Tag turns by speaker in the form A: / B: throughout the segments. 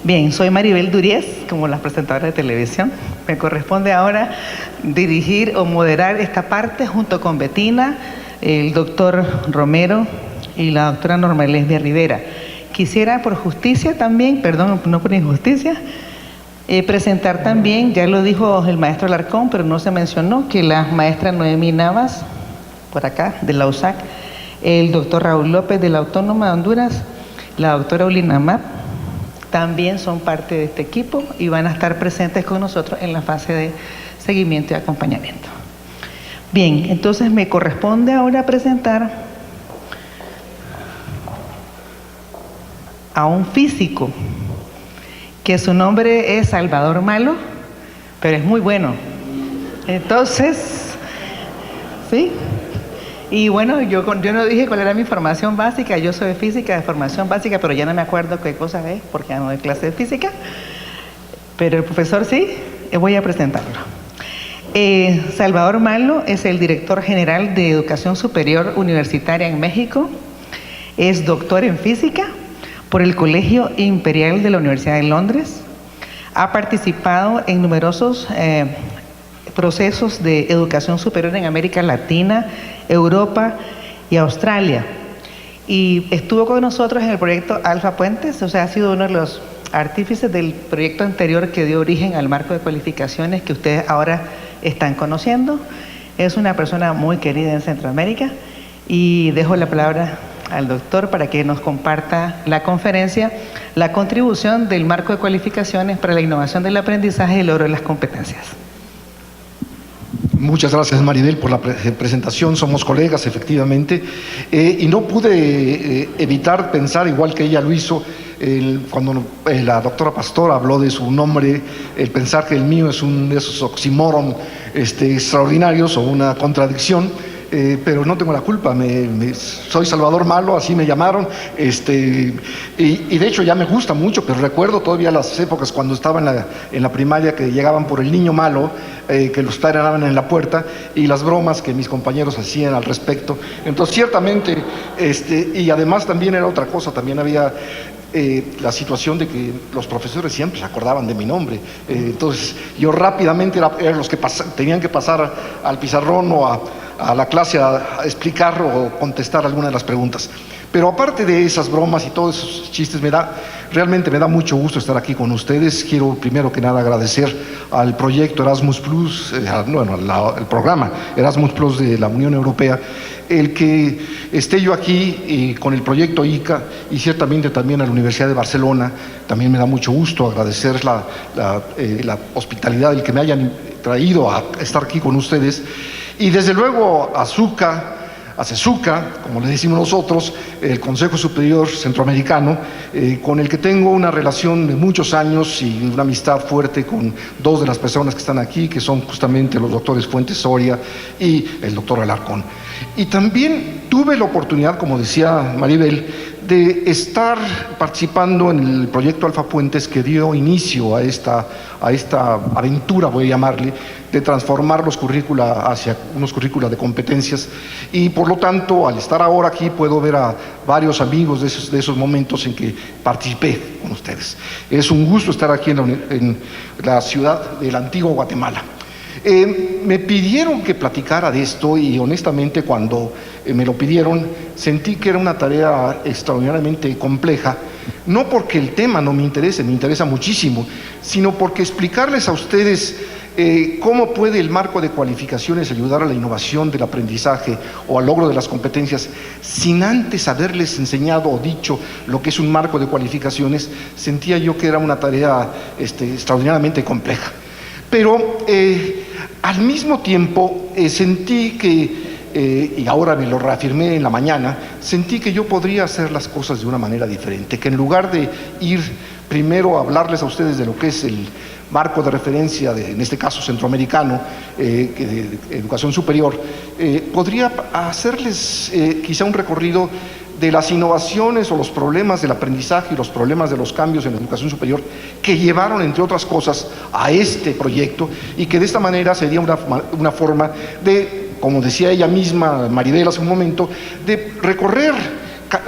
A: Bien, soy Maribel Duriez, como la presentadora de televisión. Me corresponde ahora dirigir o moderar esta parte junto con Betina, el doctor Romero y la doctora Norma Lesbia Rivera. Quisiera por justicia también, perdón, no por injusticia, presentar también, ya lo dijo el maestro Alarcón, pero no se mencionó, que la maestra Noemí Navas, por acá, de la USAC, el doctor Raúl López de la Autónoma de Honduras, la doctora Olina Map, también son parte de este equipo y van a estar presentes con nosotros en la fase de seguimiento y acompañamiento. Bien, entonces me corresponde ahora presentar a un físico que su nombre es Salvador Malo, pero es muy bueno. Entonces, ¿sí? Y bueno, yo no dije cuál era mi formación básica. Yo soy física de formación básica, pero ya no me acuerdo qué cosa es, porque ya no doy clase de física. Pero el profesor sí, voy a presentarlo. Salvador Malo es el director general de Educación Superior Universitaria en México. Es doctor en física por el Colegio Imperial de la Universidad de Londres. Ha participado en numerosos procesos de educación superior en América Latina, Europa y Australia. Y estuvo con nosotros en el proyecto Alfa Puentes, o sea, ha sido uno de los artífices del proyecto anterior que dio origen al marco de cualificaciones que ustedes ahora están conociendo. Es una persona muy querida en Centroamérica y dejo la palabra al doctor para que nos comparta la conferencia, la contribución del marco de cualificaciones para la innovación del aprendizaje y el logro de las competencias.
B: Muchas gracias, Maribel, por la presentación. Somos colegas, efectivamente, y no pude evitar pensar, igual que ella lo hizo, cuando la doctora Pastor habló de su nombre, el pensar que el mío es un de esos oxímoron extraordinarios o una contradicción. Pero no tengo la culpa, soy Salvador Malo, así me llamaron, y de hecho ya me gusta mucho, pero recuerdo todavía las épocas cuando estaba en la primaria, que llegaban por el niño malo, que los taraban en la puerta, y las bromas que mis compañeros hacían al respecto. Entonces ciertamente, y además también era otra cosa, también había la situación de que los profesores siempre se acordaban de mi nombre, entonces yo rápidamente eran los que tenían que pasar al pizarrón o a la clase a explicar o contestar alguna de las preguntas. Pero aparte de esas bromas y todos esos chistes, realmente me da mucho gusto estar aquí con ustedes. Quiero primero que nada agradecer al proyecto Erasmus Plus, el programa Erasmus Plus de la Unión Europea, el que esté yo aquí con el proyecto ICA, y ciertamente también a la Universidad de Barcelona. También me da mucho gusto agradecer la hospitalidad, el que me hayan traído a estar aquí con ustedes. Y desde luego a CESUCA, como le decimos nosotros, el Consejo Superior Centroamericano, con el que tengo una relación de muchos años y una amistad fuerte con dos de las personas que están aquí, que son justamente los doctores Fuentes Soria y el doctor Alarcón. Y también tuve la oportunidad, como decía Maribel, de estar participando en el proyecto Alfa Puentes, que dio inicio a esta aventura, voy a llamarle, de transformar los currícula hacia unos currícula de competencias. Y por lo tanto, al estar ahora aquí, puedo ver a varios amigos de esos momentos en que participé con ustedes. Es un gusto estar aquí en la ciudad del antiguo Guatemala. Me pidieron que platicara de esto, y honestamente cuando me lo pidieron sentí que era una tarea extraordinariamente compleja, no porque el tema no me interesa muchísimo, sino porque explicarles a ustedes cómo puede el marco de cualificaciones ayudar a la innovación del aprendizaje o al logro de las competencias sin antes haberles enseñado o dicho lo que es un marco de cualificaciones. Sentía yo que era una tarea extraordinariamente compleja. Pero al mismo tiempo sentí que, y ahora me lo reafirmé en la mañana, sentí que yo podría hacer las cosas de una manera diferente, que en lugar de ir primero a hablarles a ustedes de lo que es el marco de referencia, en este caso centroamericano, de educación superior, podría hacerles quizá un recorrido de las innovaciones o los problemas del aprendizaje y los problemas de los cambios en la educación superior que llevaron, entre otras cosas, a este proyecto, y que de esta manera sería una forma de, como decía ella misma, Maribel, hace un momento, de recorrer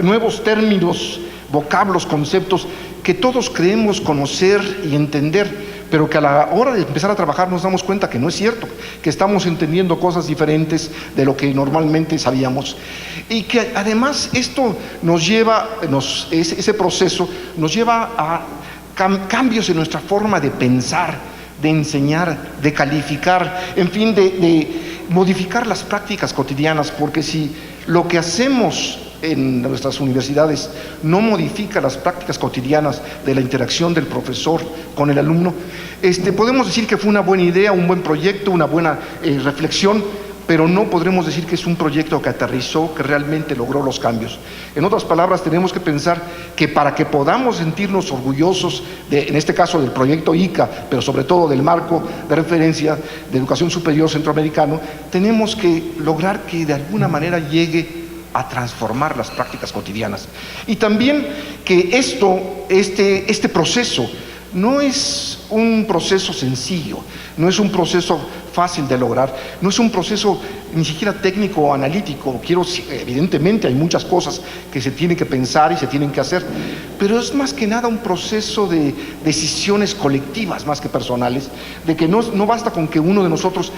B: nuevos términos, vocablos, conceptos que todos creemos conocer y entender, pero que a la hora de empezar a trabajar nos damos cuenta que no es cierto, que estamos entendiendo cosas diferentes de lo que normalmente sabíamos, y que además esto nos lleva, ese proceso nos lleva a cambios en nuestra forma de pensar, de enseñar, de calificar, en fin, de modificar las prácticas cotidianas, porque si lo que hacemos en nuestras universidades no modifica las prácticas cotidianas de la interacción del profesor con el alumno, podemos decir que fue una buena idea, un buen proyecto, una buena reflexión, pero no podremos decir que es un proyecto que aterrizó, que realmente logró los cambios. En otras palabras, tenemos que pensar que para que podamos sentirnos orgullosos, en este caso del proyecto ICA, pero sobre todo del marco de referencia de educación superior centroamericano, tenemos que lograr que de alguna manera llegue a transformar las prácticas cotidianas. Y también que este proceso no es un proceso sencillo, no es un proceso fácil de lograr, no es un proceso ni siquiera técnico o analítico. Evidentemente hay muchas cosas que se tienen que pensar y se tienen que hacer, pero es más que nada un proceso de decisiones colectivas más que personales, de que no basta con que uno de nosotros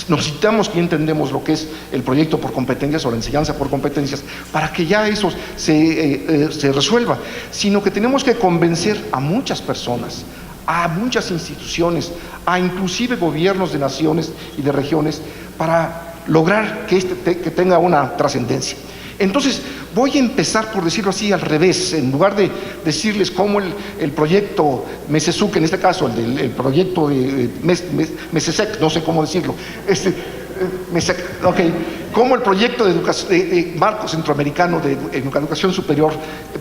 B: nos sintamos que entendemos lo que es el proyecto por competencias o la enseñanza por competencias para que ya eso se resuelva, sino que tenemos que convencer a muchas personas, a muchas instituciones, a inclusive gobiernos de naciones y de regiones para lograr que que tenga una trascendencia. Entonces, voy a empezar por decirlo así al revés, en lugar de decirles cómo el proyecto MESESUC, en este caso el proyecto de MESESEC, no sé cómo decirlo, cómo el proyecto de marco centroamericano de educación superior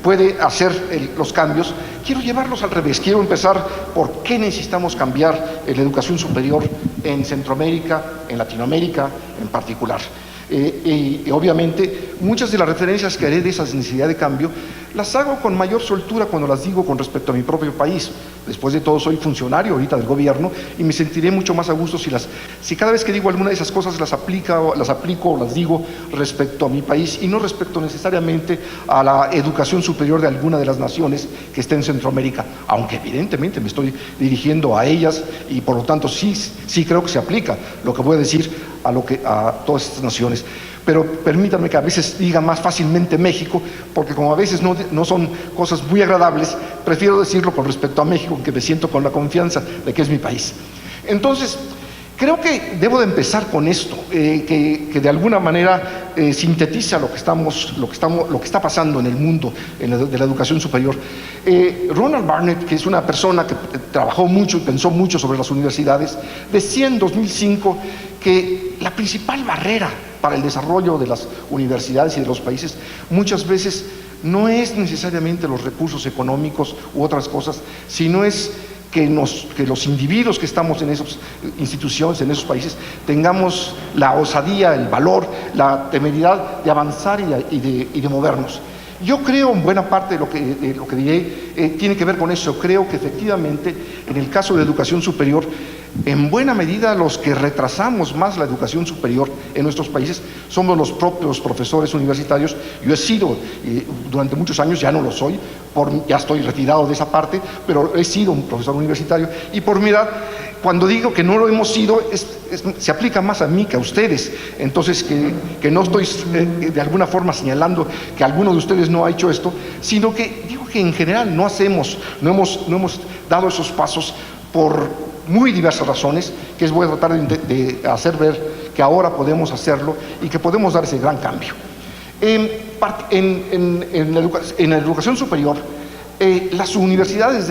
B: puede hacer los cambios. Quiero llevarlos al revés, quiero empezar por qué necesitamos cambiar la educación superior en Centroamérica, en Latinoamérica en particular. Y obviamente muchas de las referencias que haré de esa necesidad de cambio las hago con mayor soltura cuando las digo con respecto a mi propio país. Después de todo soy funcionario ahorita del gobierno y me sentiré mucho más a gusto si cada vez que digo alguna de esas cosas las aplico o las digo respecto a mi país y no respecto necesariamente a la educación superior de alguna de las naciones que esté en Centroamérica, aunque evidentemente me estoy dirigiendo a ellas y por lo tanto sí creo que se aplica lo que voy a decir a todas estas naciones. Pero permítanme que a veces diga más fácilmente México, porque como a veces no son cosas muy agradables, prefiero decirlo con respecto a México, que me siento con la confianza de que es mi país. Entonces, creo que debo de empezar con esto, que de alguna manera sintetiza lo que está pasando en el mundo de la educación superior. Ronald Barnett, que es una persona que trabajó mucho y pensó mucho sobre las universidades, decía en 2005 que la principal barrera para el desarrollo de las universidades y de los países muchas veces no es necesariamente los recursos económicos u otras cosas, sino es que los individuos que estamos en esas instituciones, en esos países, tengamos la osadía, el valor, la temeridad de avanzar y de movernos. Yo creo en buena parte de lo que diré tiene que ver con eso. Creo que efectivamente en el caso de educación superior, en buena medida los que retrasamos más la educación superior en nuestros países somos los propios profesores universitarios. Yo he sido durante muchos años, ya no lo soy, ya estoy retirado de esa parte, pero he sido un profesor universitario y por mi edad, cuando digo que no lo hemos sido, se aplica más a mí que a ustedes. Entonces, que no estoy de alguna forma señalando que alguno de ustedes no ha hecho esto, sino que digo que en general no hemos dado esos pasos por muy diversas razones, que voy a tratar de hacer ver que ahora podemos hacerlo y que podemos dar ese gran cambio. En la educación superior, las universidades,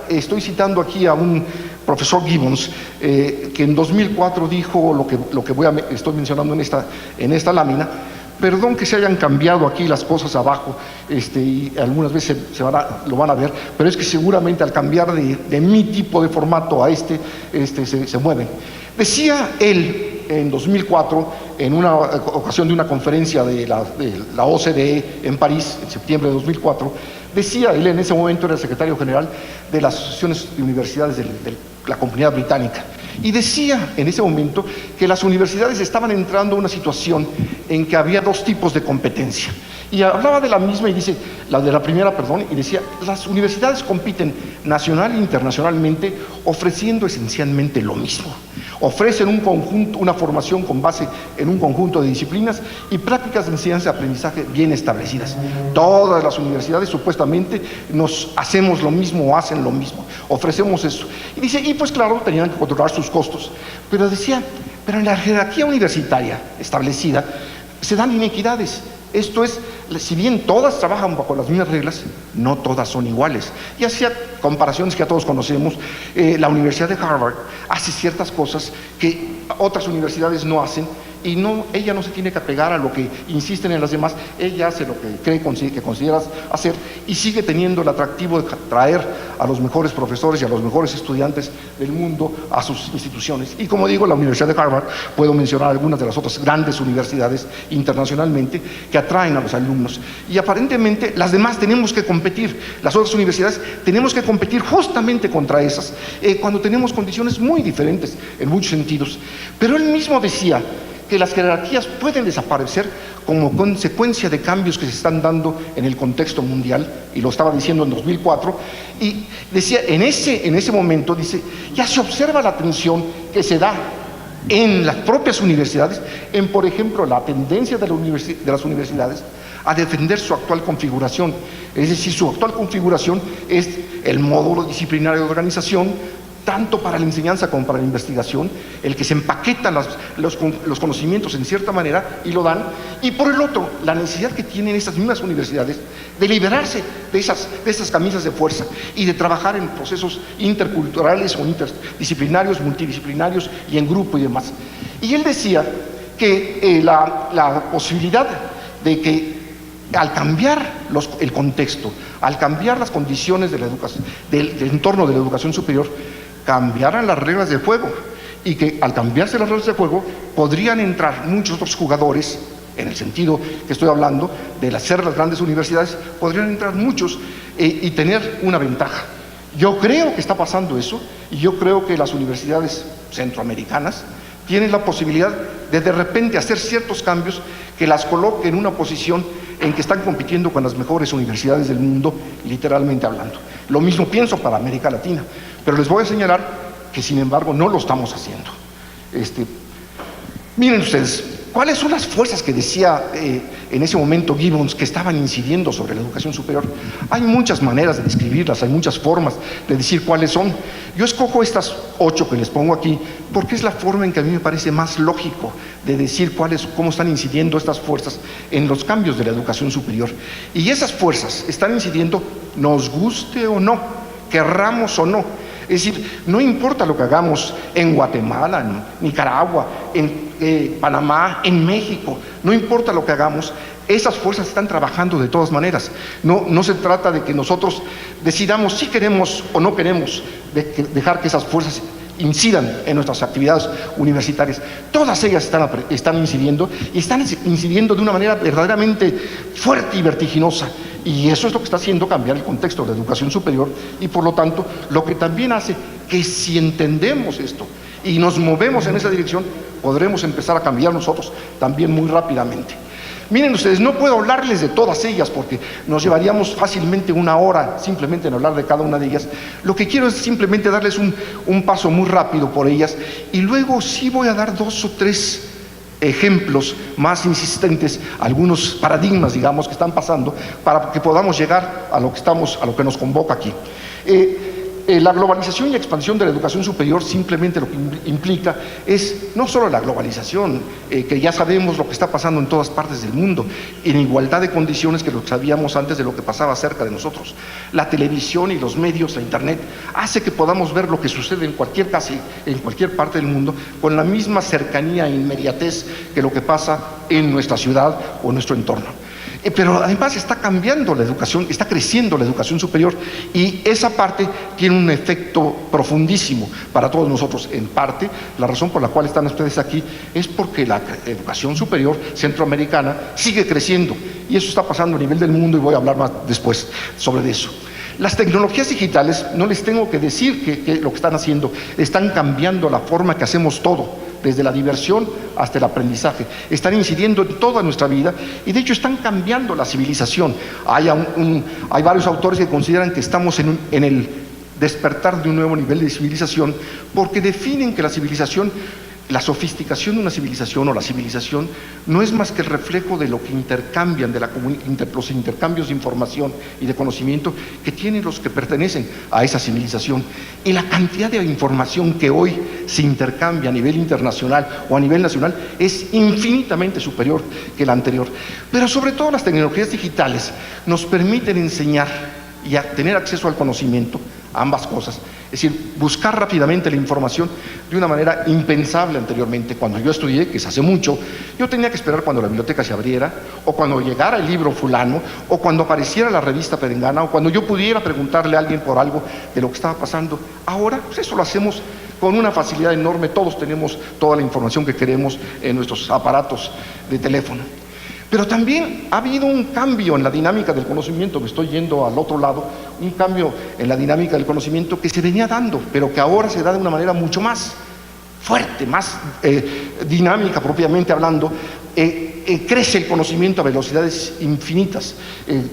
B: estoy citando aquí a un profesor Gibbons, que en 2004 dijo lo que estoy mencionando en esta lámina. Perdón que se hayan cambiado aquí las cosas abajo, y algunas veces lo van a ver, pero es que seguramente al cambiar de mi tipo de formato a se mueven. Decía él en 2004, en una ocasión de una conferencia de la OCDE en París, en septiembre de 2004, decía él, en ese momento era el secretario general de las asociaciones de universidades de la Comunidad Británica, y decía en ese momento que las universidades estaban entrando a una situación en que había dos tipos de competencia, Y hablaba de la misma y dice, la de la primera, perdón, y decía, las universidades compiten nacional e internacionalmente ofreciendo esencialmente lo mismo. Ofrecen un conjunto, una formación con base en un conjunto de disciplinas y prácticas de enseñanza y aprendizaje bien establecidas. Todas las universidades supuestamente nos hacemos lo mismo o hacen lo mismo, ofrecemos eso. Y dice, y pues claro, tenían que controlar sus costos, pero decía, pero en la jerarquía universitaria establecida se dan inequidades. Esto es, si bien todas trabajan bajo las mismas reglas, no todas son iguales. Y hacía comparaciones que a todos conocemos. La Universidad de Harvard hace ciertas cosas que otras universidades no hacen, y ella no se tiene que apegar a lo que insisten en las demás. Ella hace lo que cree que considera hacer y sigue teniendo el atractivo de traer a los mejores profesores y a los mejores estudiantes del mundo a sus instituciones. Y como digo, la Universidad de Harvard, puedo mencionar algunas de las otras grandes universidades internacionalmente que atraen a los alumnos. Y aparentemente las demás tenemos que competir, las otras universidades tenemos que competir justamente contra esas, cuando tenemos condiciones muy diferentes en muchos sentidos. Pero él mismo decía que las jerarquías pueden desaparecer como consecuencia de cambios que se están dando en el contexto mundial, y lo estaba diciendo en 2004, y decía, en ese momento, dice, ya se observa la tensión que se da en las propias universidades, en, por ejemplo, la tendencia de las universidades a defender su actual configuración. Es decir, su actual configuración es el módulo disciplinario de organización, tanto para la enseñanza como para la investigación, el que se empaquetan los conocimientos en cierta manera y lo dan, y por el otro, la necesidad que tienen estas mismas universidades de liberarse de esas camisas de fuerza y de trabajar en procesos interculturales o interdisciplinarios, multidisciplinarios y en grupo y demás. Y él decía que la posibilidad de que al cambiar el contexto, al cambiar las condiciones de la educación, del entorno de la educación superior, cambiaran las reglas del juego, y que al cambiarse las reglas del juego podrían entrar muchos otros jugadores, en el sentido que estoy hablando de hacer las grandes universidades, podrían entrar muchos y tener una ventaja. Yo creo que está pasando eso, y yo creo que las universidades centroamericanas tienen la posibilidad de repente hacer ciertos cambios que las coloquen en una posición en que están compitiendo con las mejores universidades del mundo, literalmente hablando. Lo mismo pienso para América Latina, pero les voy a señalar que sin embargo no lo estamos haciendo. Miren ustedes, ¿cuáles son las fuerzas que decía en ese momento Gibbons que estaban incidiendo sobre la educación superior? Hay muchas maneras de describirlas, hay muchas formas de decir cuáles son. Yo escojo estas 8 que les pongo aquí porque es la forma en que a mí me parece más lógico de decir cómo están incidiendo estas fuerzas en los cambios de la educación superior. Y esas fuerzas están incidiendo, nos guste o no, querramos o no. Es decir, no importa lo que hagamos en Guatemala, en Nicaragua, en Panamá, en México, no importa lo que hagamos, esas fuerzas están trabajando de todas maneras. No se trata de que nosotros decidamos si queremos o no queremos dejar que esas fuerzas incidan en nuestras actividades universitarias. Todas ellas están incidiendo, y están incidiendo de una manera verdaderamente fuerte y vertiginosa. Y eso es lo que está haciendo cambiar el contexto de la educación superior, y por lo tanto, lo que también hace que si entendemos esto y nos movemos en esa dirección, podremos empezar a cambiar nosotros también muy rápidamente. Miren ustedes, no puedo hablarles de todas ellas porque nos llevaríamos fácilmente 1 hora simplemente en hablar de cada una de ellas. Lo que quiero es simplemente darles un paso muy rápido por ellas, y luego sí voy a dar 2 o 3 ejemplos más insistentes, algunos paradigmas, digamos, que están pasando para que podamos llegar a lo que nos convoca aquí. La globalización y expansión de la educación superior simplemente lo que implica es no solo la globalización, que ya sabemos lo que está pasando en todas partes del mundo, en igualdad de condiciones que lo sabíamos antes de lo que pasaba cerca de nosotros. La televisión y los medios, la internet, hace que podamos ver lo que sucede casi en cualquier parte del mundo con la misma cercanía e inmediatez que lo que pasa en nuestra ciudad o en nuestro entorno. Pero además está cambiando la educación, está creciendo la educación superior, y esa parte tiene un efecto profundísimo para todos nosotros. En parte, la razón por la cual están ustedes aquí es porque la educación superior centroamericana sigue creciendo, y eso está pasando a nivel del mundo, y voy a hablar más después sobre eso. Las tecnologías digitales, no les tengo que decir que lo que están haciendo, están cambiando la forma que hacemos todo desde la diversión hasta el aprendizaje. Están incidiendo en toda nuestra vida y de hecho están cambiando la civilización. Hay varios autores que consideran que estamos en el despertar de un nuevo nivel de civilización, porque definen que la civilización, la sofisticación de una civilización o la civilización no es más que el reflejo de lo que intercambian, de los intercambios de información y de conocimiento que tienen los que pertenecen a esa civilización. Y la cantidad de información que hoy se intercambia a nivel internacional o a nivel nacional es infinitamente superior que la anterior. Pero sobre todo las tecnologías digitales nos permiten enseñar y tener acceso al conocimiento, ambas cosas. Es decir, buscar rápidamente la información de una manera impensable anteriormente. Cuando yo estudié, que es hace mucho, yo tenía que esperar cuando la biblioteca se abriera, o cuando llegara el libro fulano, o cuando apareciera la revista perengana, o cuando yo pudiera preguntarle a alguien por algo de lo que estaba pasando. Ahora, pues eso lo hacemos con una facilidad enorme. Todos tenemos toda la información que queremos en nuestros aparatos de teléfono. Pero también ha habido un cambio en la dinámica del conocimiento, me estoy yendo al otro lado, un cambio en la dinámica del conocimiento que se venía dando, pero que ahora se da de una manera mucho más fuerte, más dinámica propiamente hablando. Crece el conocimiento a velocidades infinitas.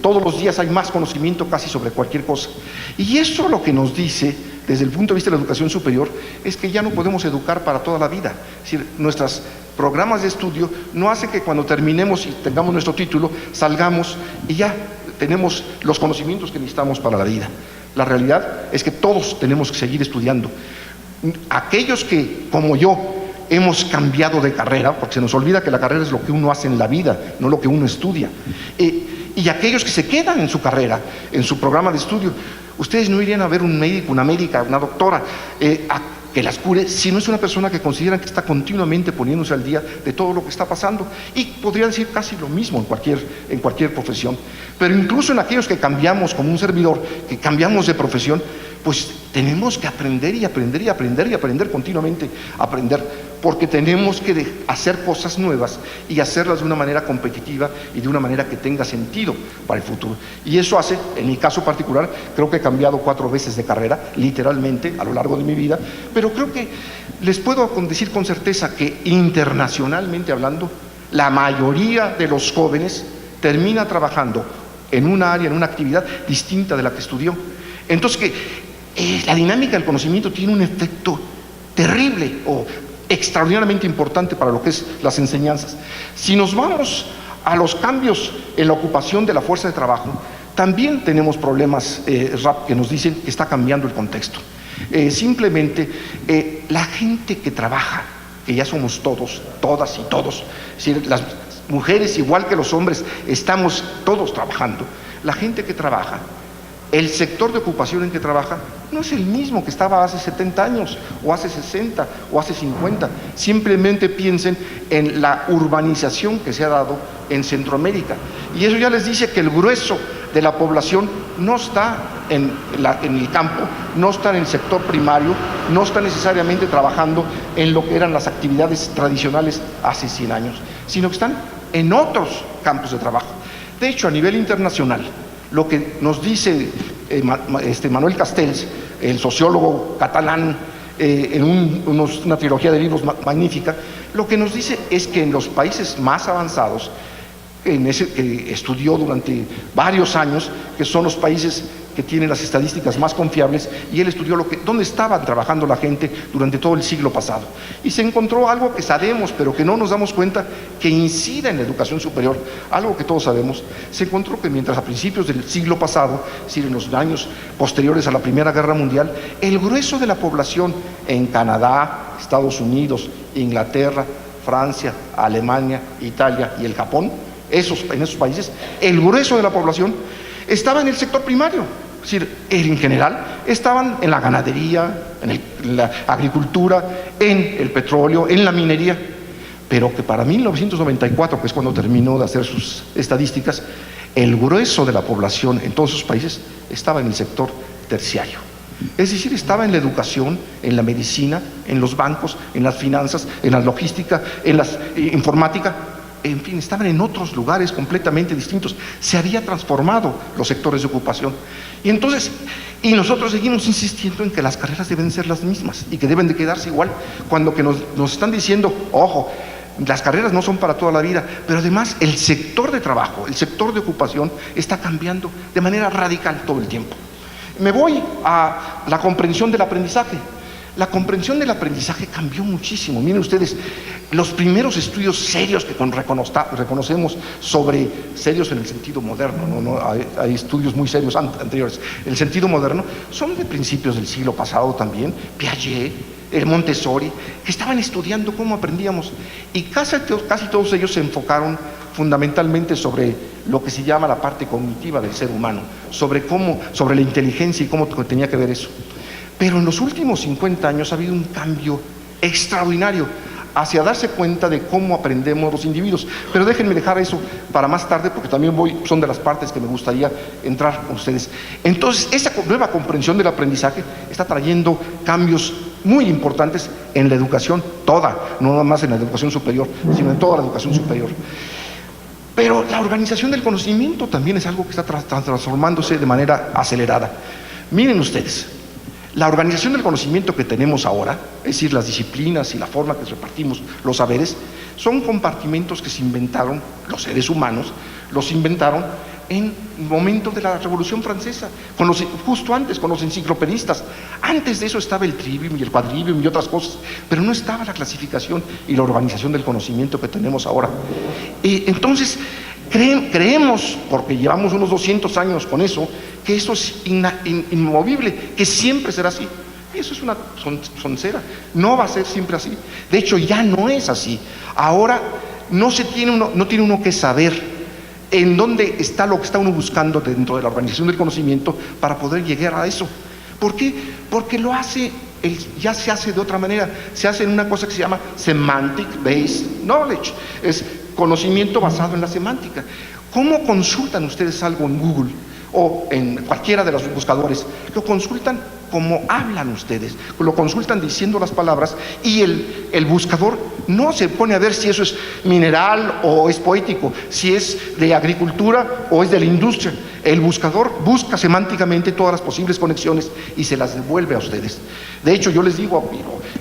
B: Todos los días hay más conocimiento casi sobre cualquier cosa. Y eso lo que nos dice, desde el punto de vista de la educación superior, es que ya no podemos educar para toda la vida. Es decir, nuestros programas de estudio no hacen que cuando terminemos y tengamos nuestro título, salgamos y ya tenemos los conocimientos que necesitamos para la vida. La realidad es que todos tenemos que seguir estudiando. Aquellos que, como yo, hemos cambiado de carrera, porque se nos olvida que la carrera es lo que uno hace en la vida, no lo que uno estudia. Y aquellos que se quedan en su carrera, en su programa de estudio, ustedes no irían a ver un médico, una médica, una doctora, que las cure, si no es una persona que consideran que está continuamente poniéndose al día de todo lo que está pasando. Y podría decir casi lo mismo en cualquier profesión. Pero incluso en aquellos que cambiamos, como un servidor, que cambiamos de profesión, pues tenemos que aprender y aprender y aprender y aprender continuamente, porque tenemos que hacer cosas nuevas y hacerlas de una manera competitiva y de una manera que tenga sentido para el futuro. Y eso hace, en mi caso particular, creo que he cambiado 4 veces de carrera, literalmente, a lo largo de mi vida, pero creo que les puedo decir con certeza que internacionalmente hablando, la mayoría de los jóvenes termina trabajando en una área, en una actividad distinta de la que estudió. Entonces, la dinámica del conocimiento tiene un efecto terrible o extraordinariamente importante para lo que es las enseñanzas. Si nos vamos a los cambios en la ocupación de la fuerza de trabajo, también tenemos problemas que nos dicen que está cambiando el contexto. Simplemente la gente que trabaja, que ya somos todos, todas y todos, es decir, las mujeres igual que los hombres, estamos todos trabajando. La gente que trabaja, el sector de ocupación en que trabaja no es el mismo que estaba hace 70 años, o hace 60, o hace 50. Simplemente piensen en la urbanización que se ha dado en Centroamérica. Y eso ya les dice que el grueso de la población no está en el campo, no está en el sector primario, no está necesariamente trabajando en lo que eran las actividades tradicionales hace 100 años, sino que están en otros campos de trabajo. De hecho, a nivel internacional, lo que nos dice Manuel Castells, el sociólogo catalán, en una trilogía de libros magnífica, lo que nos dice es que en los países más avanzados, que estudió durante varios años, que son los países que tienen las estadísticas más confiables, y él estudió dónde estaban trabajando la gente durante todo el siglo pasado. Y se encontró algo que sabemos, pero que no nos damos cuenta que incide en la educación superior, algo que todos sabemos. Se encontró que mientras a principios del siglo pasado, es decir, en los años posteriores a la Primera Guerra Mundial, el grueso de la población en Canadá, Estados Unidos, Inglaterra, Francia, Alemania, Italia y el Japón, en esos países, el grueso de la población estaba en el sector primario. Es decir, en general estaban en la ganadería, en la agricultura, en el petróleo, en la minería, pero que para 1994, que es cuando terminó de hacer sus estadísticas, el grueso de la población en todos esos países estaba en el sector terciario. Es decir, estaba en la educación, en la medicina, en los bancos, en las finanzas, en la logística, en la informática, en fin, estaban en otros lugares completamente distintos. Se había transformado los sectores de ocupación. Y nosotros seguimos insistiendo en que las carreras deben ser las mismas y que deben de quedarse igual, cuando que nos están diciendo, ojo, las carreras no son para toda la vida, pero además el sector de trabajo, el sector de ocupación está cambiando de manera radical todo el tiempo. Me voy a la comprensión del aprendizaje. La comprensión del aprendizaje cambió muchísimo. Miren ustedes, los primeros estudios serios que reconocemos serios en el sentido moderno, hay estudios muy serios anteriores, en el sentido moderno, son de principios del siglo pasado también, Piaget, el Montessori, que estaban estudiando cómo aprendíamos, y casi todos ellos se enfocaron fundamentalmente sobre lo que se llama la parte cognitiva del ser humano, sobre la inteligencia y cómo tenía que ver eso. Pero en los últimos 50 años ha habido un cambio extraordinario hacia darse cuenta de cómo aprendemos los individuos. Pero déjenme dejar eso para más tarde, porque también son de las partes que me gustaría entrar con ustedes. Entonces, esa nueva comprensión del aprendizaje está trayendo cambios muy importantes en la educación toda, no nada más en la educación superior, sino en toda la educación superior. Pero la organización del conocimiento también es algo que está transformándose de manera acelerada. Miren ustedes, la organización del conocimiento que tenemos ahora, es decir, las disciplinas y la forma que repartimos los saberes, son compartimentos que se inventaron, los seres humanos los inventaron en el momento de la Revolución Francesa, justo antes, con los enciclopedistas. Antes de eso estaba el trivium y el quadrivium y otras cosas, pero no estaba la clasificación y la organización del conocimiento que tenemos ahora. Entonces, creemos, porque llevamos unos 200 años con eso, que eso es inmovible, que siempre será así. Y eso es una soncera, no va a ser siempre así. De hecho, ya no es así. Ahora no tiene uno que saber en dónde está lo que está uno buscando dentro de la organización del conocimiento para poder llegar a eso. ¿Por qué? Porque ya se hace de otra manera, se hace en una cosa que se llama Semantic Based Knowledge, es conocimiento basado en la semántica. ¿Cómo consultan ustedes algo en Google o en cualquiera de los buscadores? Lo consultan como hablan ustedes, lo consultan diciendo las palabras, y el buscador no se pone a ver si eso es mineral o es poético, si es de agricultura o es de la industria. El buscador busca semánticamente todas las posibles conexiones y se las devuelve a ustedes. De hecho, yo les digo,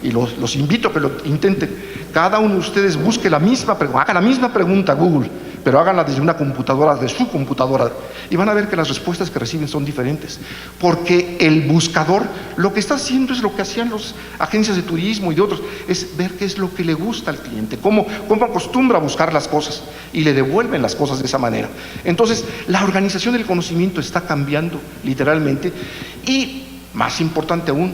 B: y los invito a que lo intenten, cada uno de ustedes busque haga la misma pregunta a Google, pero háganla desde una computadora, de su computadora, y van a ver que las respuestas que reciben son diferentes, porque el buscador lo que está haciendo es lo que hacían las agencias de turismo y de otros, es ver qué es lo que le gusta al cliente, cómo acostumbra a buscar las cosas, y le devuelven las cosas de esa manera. Entonces, la organización del conocimiento está cambiando literalmente, y más importante aún,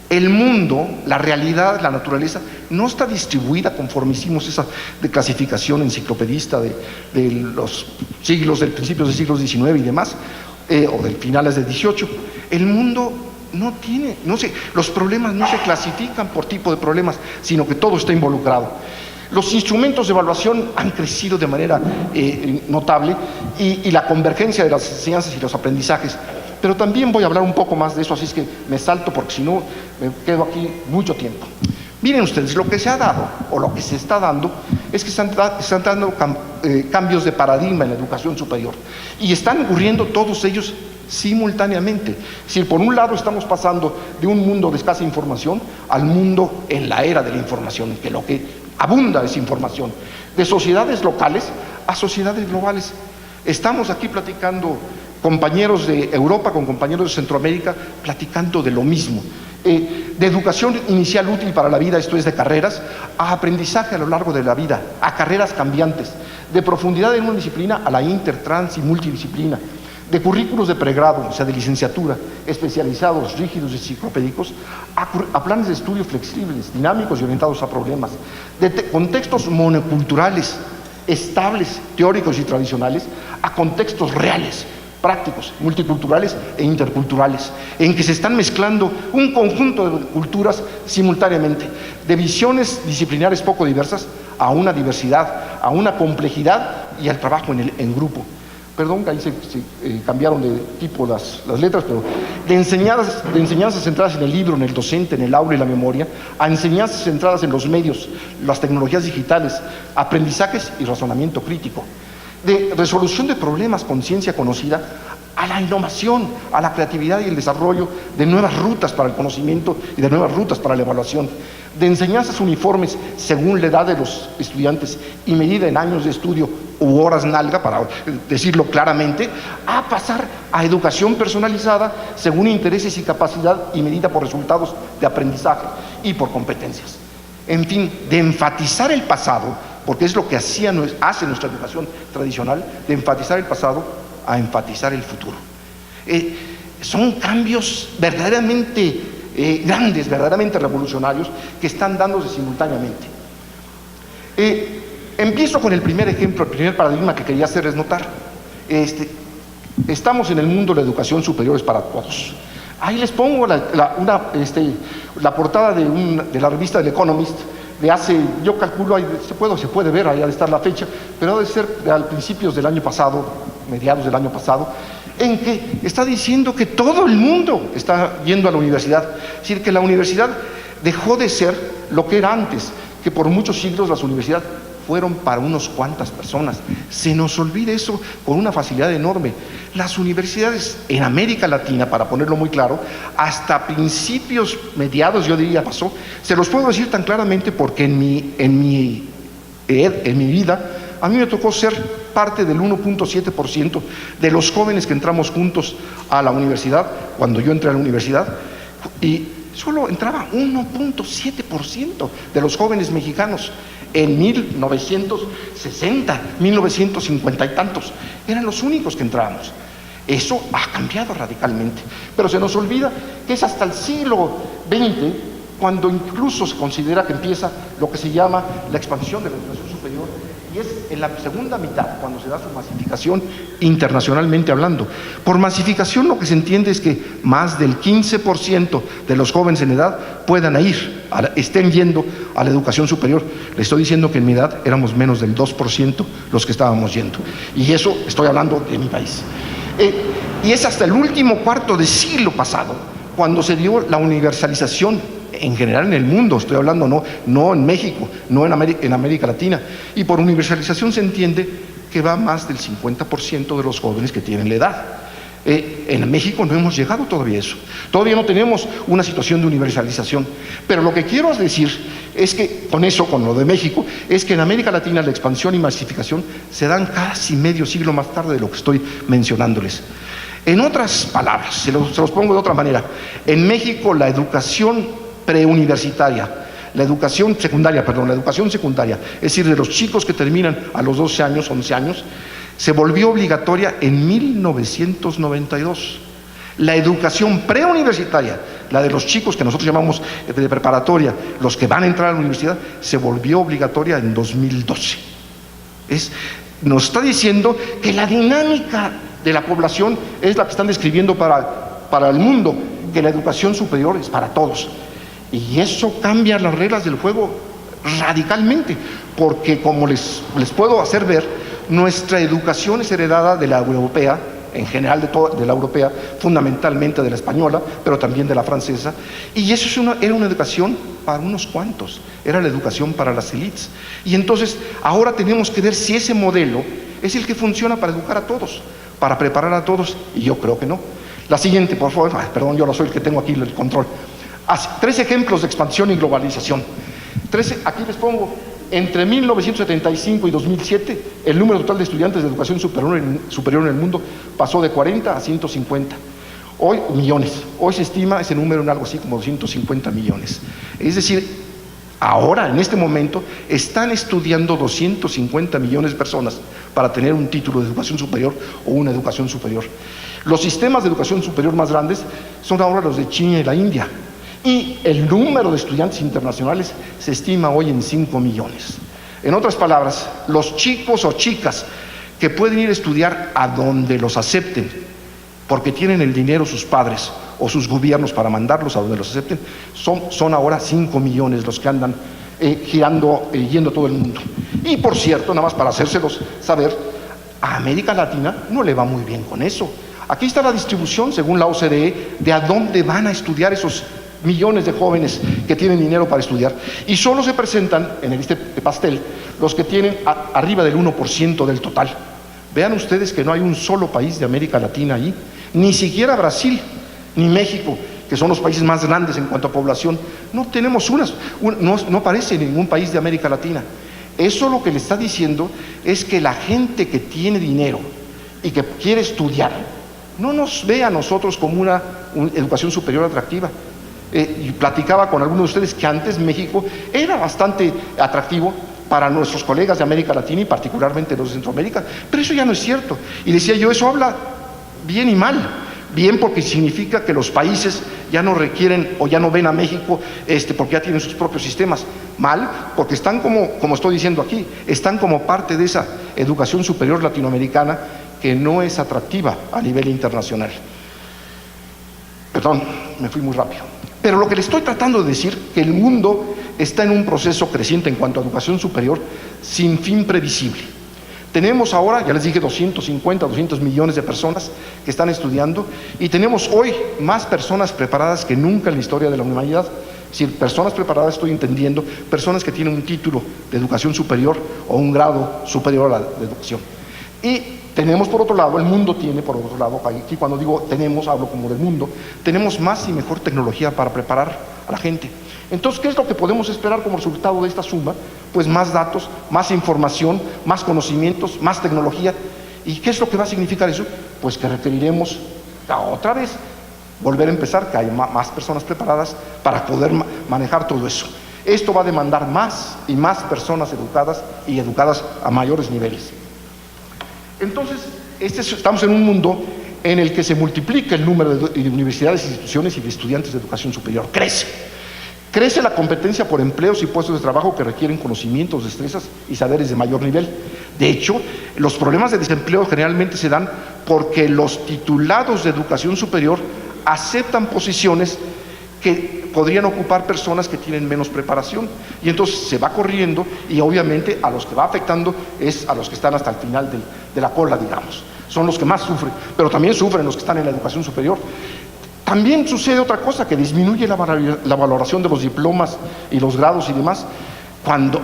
B: el mundo, la realidad, la naturaleza, no está distribuida conforme hicimos esa de clasificación enciclopedista de los del principios del siglo XIX y demás, o del finales del XVIII. El mundo los problemas no se clasifican por tipo de problemas, sino que todo está involucrado. Los instrumentos de evaluación han crecido de manera notable, y la convergencia de las enseñanzas y los aprendizajes. Pero también voy a hablar un poco más de eso, así es que me salto, porque si no me quedo aquí mucho tiempo. Miren ustedes, lo que se ha dado, o lo que se está dando, es que están dando cambios de paradigma en la educación superior, y están ocurriendo todos ellos simultáneamente. Es decir, por un lado estamos pasando de un mundo de escasa información al mundo en la era de la información, en que lo que abunda es información, de sociedades locales a sociedades globales. Estamos aquí platicando, compañeros de Europa con compañeros de Centroamérica, platicando de lo mismo, de educación inicial útil para la vida, esto es de carreras, a aprendizaje a lo largo de la vida, a carreras cambiantes, de profundidad en una disciplina a la inter, trans y multidisciplina, de currículos de pregrado, o sea, de licenciatura, especializados, rígidos y enciclopédicos, a planes de estudio flexibles, dinámicos y orientados a problemas, de contextos monoculturales, estables, teóricos y tradicionales, a contextos reales, prácticos, multiculturales e interculturales, en que se están mezclando un conjunto de culturas simultáneamente, de visiones disciplinares poco diversas a una diversidad, a una complejidad y al trabajo en grupo. perdón que ahí se cambiaron de tipo las letras, pero de enseñanzas centradas en el libro, en el docente, en el aula y la memoria, a enseñanzas centradas en los medios, las tecnologías digitales, aprendizajes y razonamiento crítico, de resolución de problemas con ciencia conocida, a la innovación, a la creatividad y el desarrollo de nuevas rutas para el conocimiento y de nuevas rutas para la evaluación, de enseñanzas uniformes según la edad de los estudiantes y medida en años de estudio u horas nalga, para decirlo claramente, a pasar a educación personalizada según intereses y capacidad y medida por resultados de aprendizaje y por competencias. En fin, de enfatizar el pasado, porque es lo que hace nuestra educación tradicional, de enfatizar el pasado a enfatizar el futuro. Son cambios verdaderamente grandes, verdaderamente revolucionarios, que están dándose simultáneamente. Empiezo con el primer ejemplo, el primer paradigma que quería hacerles notar. Estamos en el mundo de la educación superior es para todos. Ahí les pongo la portada de la revista del Economist, de hace, yo calculo, se puede ver, ahí ha de estar la fecha, pero debe ser de principios del año pasado, mediados del año pasado, en que está diciendo que todo el mundo está yendo a la universidad. Es decir, que la universidad dejó de ser lo que era antes, que por muchos siglos las universidades fueron para unos cuantas personas. Se nos olvida eso con una facilidad enorme. Las universidades en América Latina, para ponerlo muy claro, hasta principios, mediados, yo diría, pasó. Se los puedo decir tan claramente porque en mi vida, a mí me tocó ser parte del 1.7% de los jóvenes que entramos juntos a la universidad, cuando yo entré a la universidad, y solo entraba 1.7% de los jóvenes mexicanos. En 1960, 1950 y tantos, eran los únicos que entrábamos. Eso ha cambiado radicalmente, pero se nos olvida que es hasta el siglo XX cuando incluso se considera que empieza lo que se llama la expansión de la educación superior, y es en la segunda mitad cuando se da su masificación internacionalmente hablando. Por masificación lo que se entiende es que más del 15% de los jóvenes en edad puedan estén yendo a la educación superior. Le estoy diciendo que en mi edad éramos menos del 2% los que estábamos yendo, y eso estoy hablando de mi país. Y es hasta el último cuarto de siglo pasado cuando se dio la universalización en general en el mundo, estoy hablando no en México, no en América Latina, y por universalización se entiende que va más del 50% de los jóvenes que tienen la edad. En México no hemos llegado todavía a eso, todavía no tenemos una situación de universalización, pero lo que quiero decir es que con lo de México, es que en América Latina la expansión y masificación se dan casi medio siglo más tarde de lo que estoy mencionándoles. En otras palabras, se los pongo de otra manera, en México la educación preuniversitaria, la educación secundaria, es decir, de los chicos que terminan a los 12 años, 11 años, se volvió obligatoria en 1992. La educación preuniversitaria, la de los chicos que nosotros llamamos de preparatoria, los que van a entrar a la universidad, se volvió obligatoria en 2012. Nos está diciendo que la dinámica de la población es la que están describiendo para el mundo, que la educación superior es para todos. Y eso cambia las reglas del juego radicalmente, porque como les puedo hacer ver, nuestra educación es heredada de la europea, en general de la europea, fundamentalmente de la española, pero también de la francesa, y eso era una educación para unos cuantos, era la educación para las élites. Y entonces ahora tenemos que ver si ese modelo es el que funciona para educar a todos, para preparar a todos, y yo creo que no. La siguiente, por favor. Perdón, yo no soy el que tengo aquí el control. 3 ejemplos de expansión y globalización. Aquí les pongo, entre 1975 y 2007, el número total de estudiantes de educación superior en el mundo pasó de 40 a 150. Hoy, millones. Hoy se estima ese número en algo así como 250 millones. Es decir, ahora, en este momento, están estudiando 250 millones de personas para tener un título de educación superior o una educación superior. Los sistemas de educación superior más grandes son ahora los de China y la India. Y el número de estudiantes internacionales se estima hoy en 5 millones. En otras palabras, los chicos o chicas que pueden ir a estudiar a donde los acepten, porque tienen el dinero sus padres o sus gobiernos para mandarlos a donde los acepten, son ahora 5 millones los que andan yendo a todo el mundo. Y por cierto, nada más para hacérselos saber, A América Latina no le va muy bien con eso. Aquí está la distribución, según la OCDE, de a dónde van a estudiar esos millones de jóvenes que tienen dinero para estudiar. Y solo se presentan en este pastel los que tienen arriba del 1% del total. Vean ustedes que no hay un solo país de América Latina ahí, ni siquiera Brasil, ni México, que son los países más grandes en cuanto a población. No tenemos no aparece en ningún país de América Latina. Eso lo que le está diciendo es que la gente que tiene dinero y que quiere estudiar, no nos ve a nosotros como una educación superior atractiva. Y platicaba con algunos de ustedes que antes México era bastante atractivo para nuestros colegas de América Latina y particularmente los de Centroamérica, pero eso ya no es cierto. Y decía yo, eso habla bien y mal. Bien porque significa que los países ya no requieren o ya no ven a México porque ya tienen sus propios sistemas. Mal porque están como estoy diciendo aquí, están como parte de esa educación superior latinoamericana que no es atractiva a nivel internacional. Perdón, me fui muy rápido. Pero lo que le estoy tratando de decir, que el mundo está en un proceso creciente en cuanto a educación superior sin fin previsible. Tenemos ahora, ya les dije, 250, 200 millones de personas que están estudiando y tenemos hoy más personas preparadas que nunca en la historia de la humanidad. Es decir, personas preparadas, estoy entendiendo, personas que tienen un título de educación superior o un grado superior a la de educación. Y tenemos por otro lado, el mundo tiene por otro lado, aquí cuando digo tenemos, hablo como del mundo, tenemos más y mejor tecnología para preparar a la gente. Entonces, ¿qué es lo que podemos esperar como resultado de esta suma? Pues más datos, más información, más conocimientos, más tecnología. ¿Y qué es lo que va a significar eso? Pues que requeriremos otra vez volver a empezar, que haya más personas preparadas para poder manejar todo eso. Esto va a demandar más y más personas educadas y educadas a mayores niveles. Entonces, estamos en un mundo en el que se multiplica el número de universidades, instituciones y de estudiantes de educación superior. Crece la competencia por empleos y puestos de trabajo que requieren conocimientos, destrezas y saberes de mayor nivel. De hecho, los problemas de desempleo generalmente se dan porque los titulados de educación superior aceptan posiciones que podrían ocupar personas que tienen menos preparación. Y entonces se va corriendo y obviamente a los que va afectando es a los que están hasta el final de la cola, digamos. Son los que más sufren, pero también sufren los que están en la educación superior. También sucede otra cosa, que disminuye la valoración de los diplomas y los grados y demás. Cuando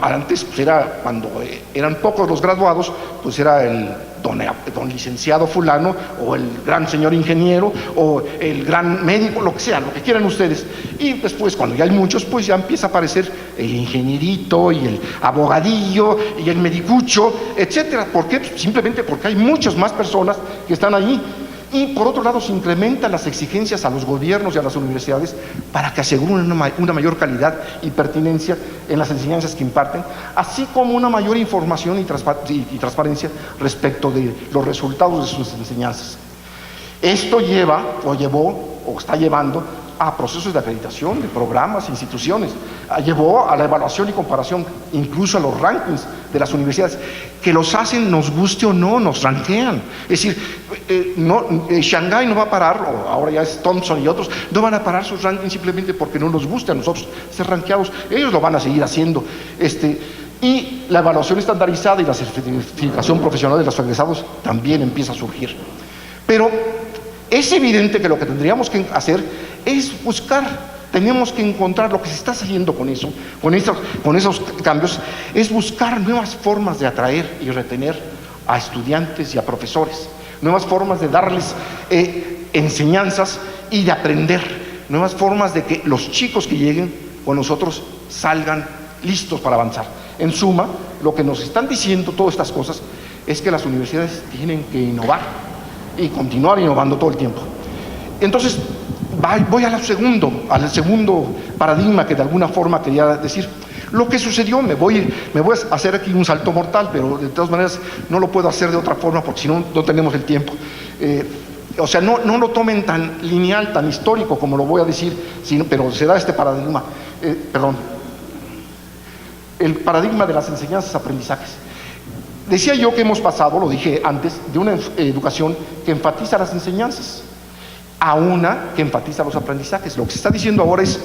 B: eran pocos los graduados, pues era el don licenciado fulano, o el gran señor ingeniero, o el gran médico, lo que sea, lo que quieran ustedes. Y después, cuando ya hay muchos, pues ya empieza a aparecer el ingenierito, y el abogadillo, y el medicucho, etcétera. ¿Por qué? Simplemente porque hay muchas más personas que están ahí. Y por otro lado se incrementan las exigencias a los gobiernos y a las universidades para que aseguren una mayor calidad y pertinencia en las enseñanzas que imparten, así como una mayor información y transparencia respecto de los resultados de sus enseñanzas. Esto llevó o está llevando a procesos de acreditación de programas, instituciones, llevó a la evaluación y comparación, incluso a los rankings de las universidades, que los hacen, nos guste o no, nos rankean. Es decir, Shanghái no va a parar, o ahora ya es Thompson y otros, no van a parar sus rankings simplemente porque no nos guste a nosotros ser rankeados, ellos lo van a seguir haciendo. Y la evaluación estandarizada y la certificación profesional de los egresados también empieza a surgir. Pero es evidente que lo que tendríamos que hacer es tenemos que encontrar lo que se está haciendo con esos cambios, es buscar nuevas formas de atraer y retener a estudiantes y a profesores, nuevas formas de darles enseñanzas y de aprender, nuevas formas de que los chicos que lleguen con nosotros salgan listos para avanzar. En suma, lo que nos están diciendo todas estas cosas es que las universidades tienen que innovar y continuar innovando todo el tiempo. Entonces, voy al segundo paradigma que de alguna forma quería decir. Lo que sucedió, me voy a hacer aquí un salto mortal, pero de todas maneras no lo puedo hacer de otra forma porque si no, no tenemos el tiempo. O sea, no lo tomen tan lineal, tan histórico como lo voy a decir, pero se da este paradigma. El paradigma de las enseñanzas-aprendizajes. Decía yo que hemos pasado, lo dije antes, de una educación que enfatiza las enseñanzas a una que enfatiza los aprendizajes. Lo que se está diciendo ahora es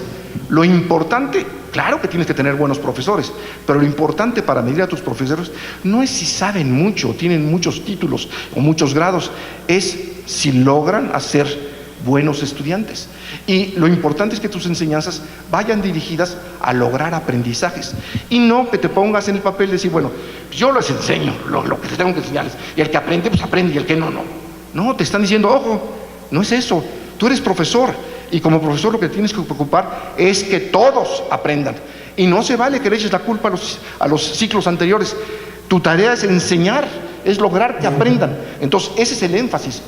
B: lo importante claro que tienes que tener buenos profesores, pero lo importante para medir a tus profesores no es si saben mucho, tienen muchos títulos o muchos grados, es si logran hacer buenos estudiantes. Y lo importante es que tus enseñanzas vayan dirigidas a lograr aprendizajes y no que te pongas en el papel de decir, bueno, yo les enseño lo que tengo que enseñarles, y el que aprende, pues aprende, y el que no, no. No, te están diciendo, ojo, no es eso, tú eres profesor, y como profesor lo que tienes que preocupar es que todos aprendan, y no se vale que le eches la culpa a los ciclos anteriores. Tu tarea es enseñar, es lograr que aprendan. Entonces ese es el énfasis,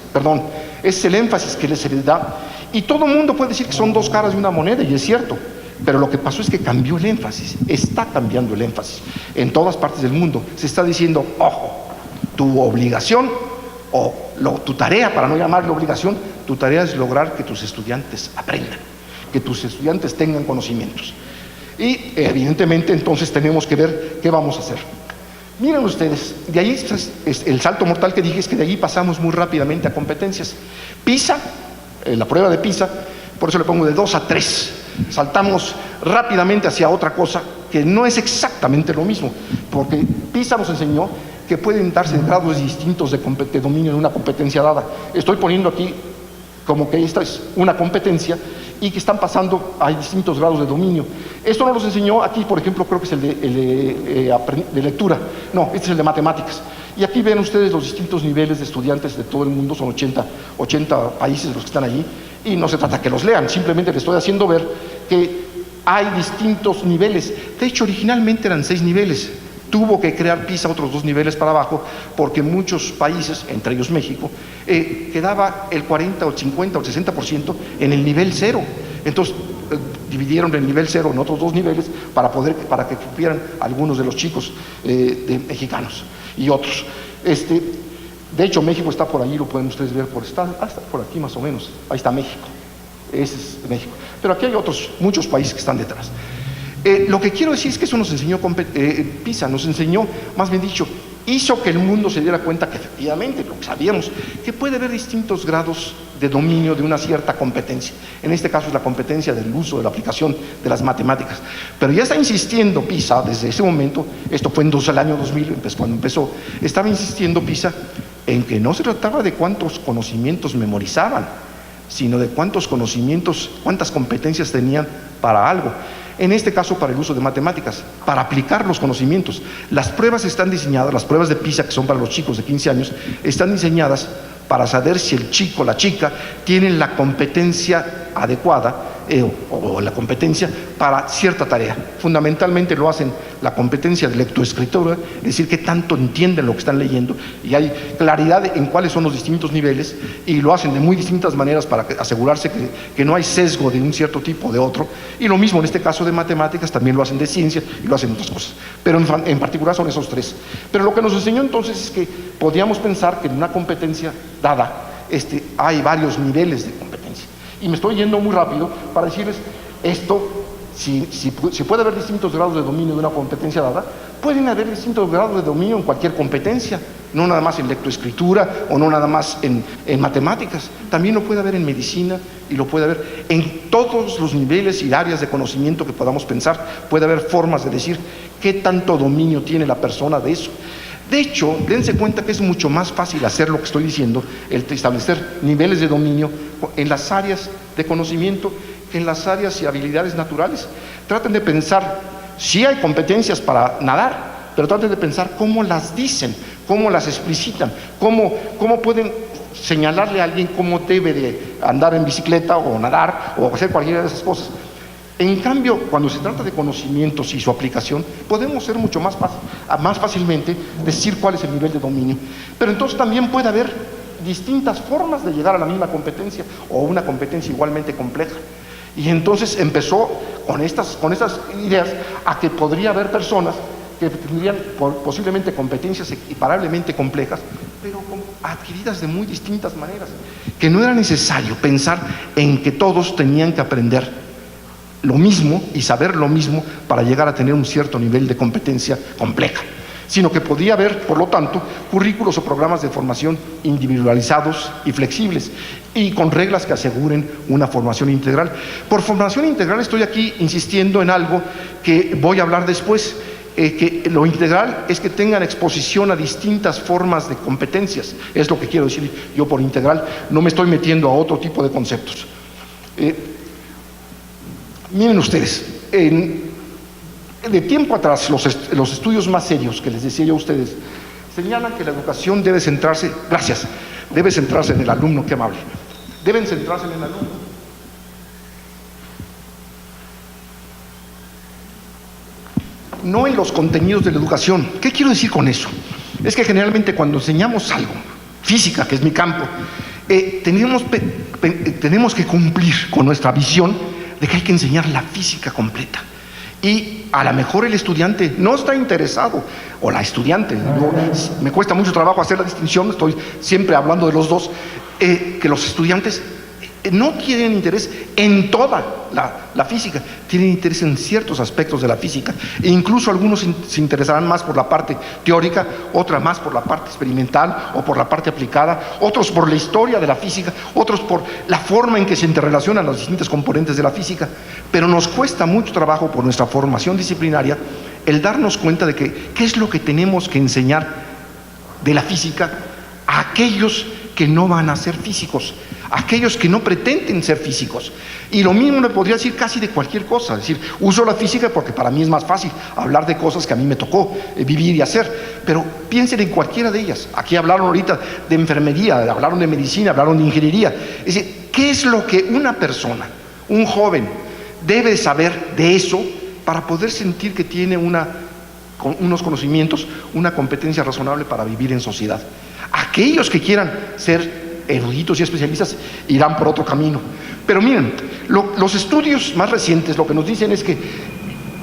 B: ese es el énfasis que se les da. Y todo el mundo puede decir que son dos caras de una moneda, y es cierto, pero lo que pasó es que cambió el énfasis, está cambiando el énfasis. En todas partes del mundo se está diciendo, ojo, tu obligación o tu tarea, para no llamarle obligación, tu tarea es lograr que tus estudiantes aprendan, que tus estudiantes tengan conocimientos. Y evidentemente entonces tenemos que ver qué vamos a hacer. Miren ustedes, de ahí es el salto mortal que dije, es que de ahí pasamos muy rápidamente a competencias. PISA, la prueba de PISA, por eso le pongo de 2 a 3. Saltamos rápidamente hacia otra cosa que no es exactamente lo mismo, porque PISA nos enseñó que pueden darse grados distintos de dominio en una competencia dada. Estoy poniendo aquí como que esta es una competencia y que están pasando a distintos grados de dominio. Esto nos los enseñó aquí, por ejemplo, creo que es el de lectura. No, este es el de matemáticas. Y aquí ven ustedes los distintos niveles de estudiantes de todo el mundo, son 80 países los que están allí, y no se trata que los lean, simplemente les estoy haciendo ver que hay distintos niveles. De hecho, originalmente eran 6 niveles. Tuvo que crear PISA otros 2 niveles para abajo, porque muchos países, entre ellos México, quedaba el 40 o el 50 o el 60% en el nivel 0. Entonces dividieron el nivel 0 en otros 2 niveles para que cupieran algunos de los chicos mexicanos y otros. De hecho, México está por allí, lo pueden ustedes ver, está por aquí más o menos. Ahí está México, ese es México. Pero aquí hay muchos países que están detrás. Lo que quiero decir es que eso nos enseñó PISA, nos enseñó, más bien dicho, hizo que el mundo se diera cuenta que efectivamente, lo que sabíamos, que puede haber distintos grados de dominio de una cierta competencia. En este caso es la competencia del uso, de la aplicación de las matemáticas. Pero ya está insistiendo PISA desde ese momento, esto fue en el año 2000, cuando empezó, estaba insistiendo PISA en que no se trataba de cuántos conocimientos memorizaban, sino de cuántos conocimientos, cuántas competencias tenían para algo. En este caso para el uso de matemáticas, para aplicar los conocimientos. Las pruebas están diseñadas, las pruebas de PISA que son para los chicos de 15 años, están diseñadas para saber si el chico o la chica tienen la competencia adecuada o la competencia para cierta tarea. Fundamentalmente lo hacen la competencia de lectoescritura, es decir, que tanto entienden lo que están leyendo, y hay claridad en cuáles son los distintos niveles, y lo hacen de muy distintas maneras para asegurarse que no hay sesgo de un cierto tipo o de otro. Y lo mismo en este caso de matemáticas, también lo hacen de ciencia y lo hacen de otras cosas, pero en particular son esos 3. Pero lo que nos enseñó entonces es que podíamos pensar que en una competencia dada hay varios niveles de competencia. Y me estoy yendo muy rápido para decirles esto, si puede haber distintos grados de dominio de una competencia dada, pueden haber distintos grados de dominio en cualquier competencia, no nada más en lectoescritura o no nada más en matemáticas, también lo puede haber en medicina y lo puede haber en todos los niveles y áreas de conocimiento que podamos pensar. Puede haber formas de decir qué tanto dominio tiene la persona de eso. De hecho, dense cuenta que es mucho más fácil hacer lo que estoy diciendo, el establecer niveles de dominio en las áreas de conocimiento que en las áreas y habilidades naturales. Traten de pensar, sí hay competencias para nadar, pero traten de pensar cómo las dicen, cómo las explicitan, cómo pueden señalarle a alguien cómo debe de andar en bicicleta o nadar o hacer cualquiera de esas cosas. En cambio, cuando se trata de conocimientos y su aplicación, podemos ser mucho más fácilmente decir cuál es el nivel de dominio. Pero entonces también puede haber distintas formas de llegar a la misma competencia o una competencia igualmente compleja. Y entonces empezó con estas ideas a que podría haber personas que tendrían posiblemente competencias equiparablemente complejas, pero adquiridas de muy distintas maneras, que no era necesario pensar en que todos tenían que aprender lo mismo y saber lo mismo para llegar a tener un cierto nivel de competencia compleja. sino que podría haber, por lo tanto, currículos o programas de formación individualizados y flexibles, y con reglas que aseguren una formación integral. Por formación integral estoy aquí insistiendo en algo que voy a hablar después, que lo integral es que tengan exposición a distintas formas de competencias, es lo que quiero decir yo por integral, no me estoy metiendo a otro tipo de conceptos. Miren ustedes, de tiempo atrás los estudios más serios que les decía yo a ustedes señalan que la educación debe centrarse, debe centrarse en el alumno, qué amable, deben centrarse en el alumno. No en los contenidos de la educación. ¿Qué quiero decir con eso? Es que generalmente cuando enseñamos algo, física, que es mi campo, tenemos que cumplir con nuestra visión de que hay que enseñar la física completa. Y a lo mejor el estudiante no está interesado, o la estudiante, me cuesta mucho trabajo hacer la distinción, estoy siempre hablando de los dos, que los estudiantes no tienen interés en toda la física, tienen interés en ciertos aspectos de la física, e incluso algunos se interesarán más por la parte teórica, otras más por la parte experimental o por la parte aplicada, otros por la historia de la física, otros por la forma en que se interrelacionan los distintos componentes de la física, pero nos cuesta mucho trabajo por nuestra formación disciplinaria el darnos cuenta de que qué es lo que tenemos que enseñar de la física a aquellos que no van a ser físicos, aquellos que no pretenden ser físicos. Y lo mismo me podría decir casi de cualquier cosa, es decir, uso la física porque para mí es más fácil hablar de cosas que a mí me tocó vivir y hacer, pero piensen en cualquiera de ellas. Aquí hablaron ahorita de enfermería, hablaron de medicina, hablaron de ingeniería. Es decir, ¿qué es lo que una persona, un joven, debe saber de eso para poder sentir que tiene unos conocimientos, una competencia razonable para vivir en sociedad? Aquellos que quieran ser eruditos y especialistas irán por otro camino. Pero miren, los estudios más recientes lo que nos dicen es que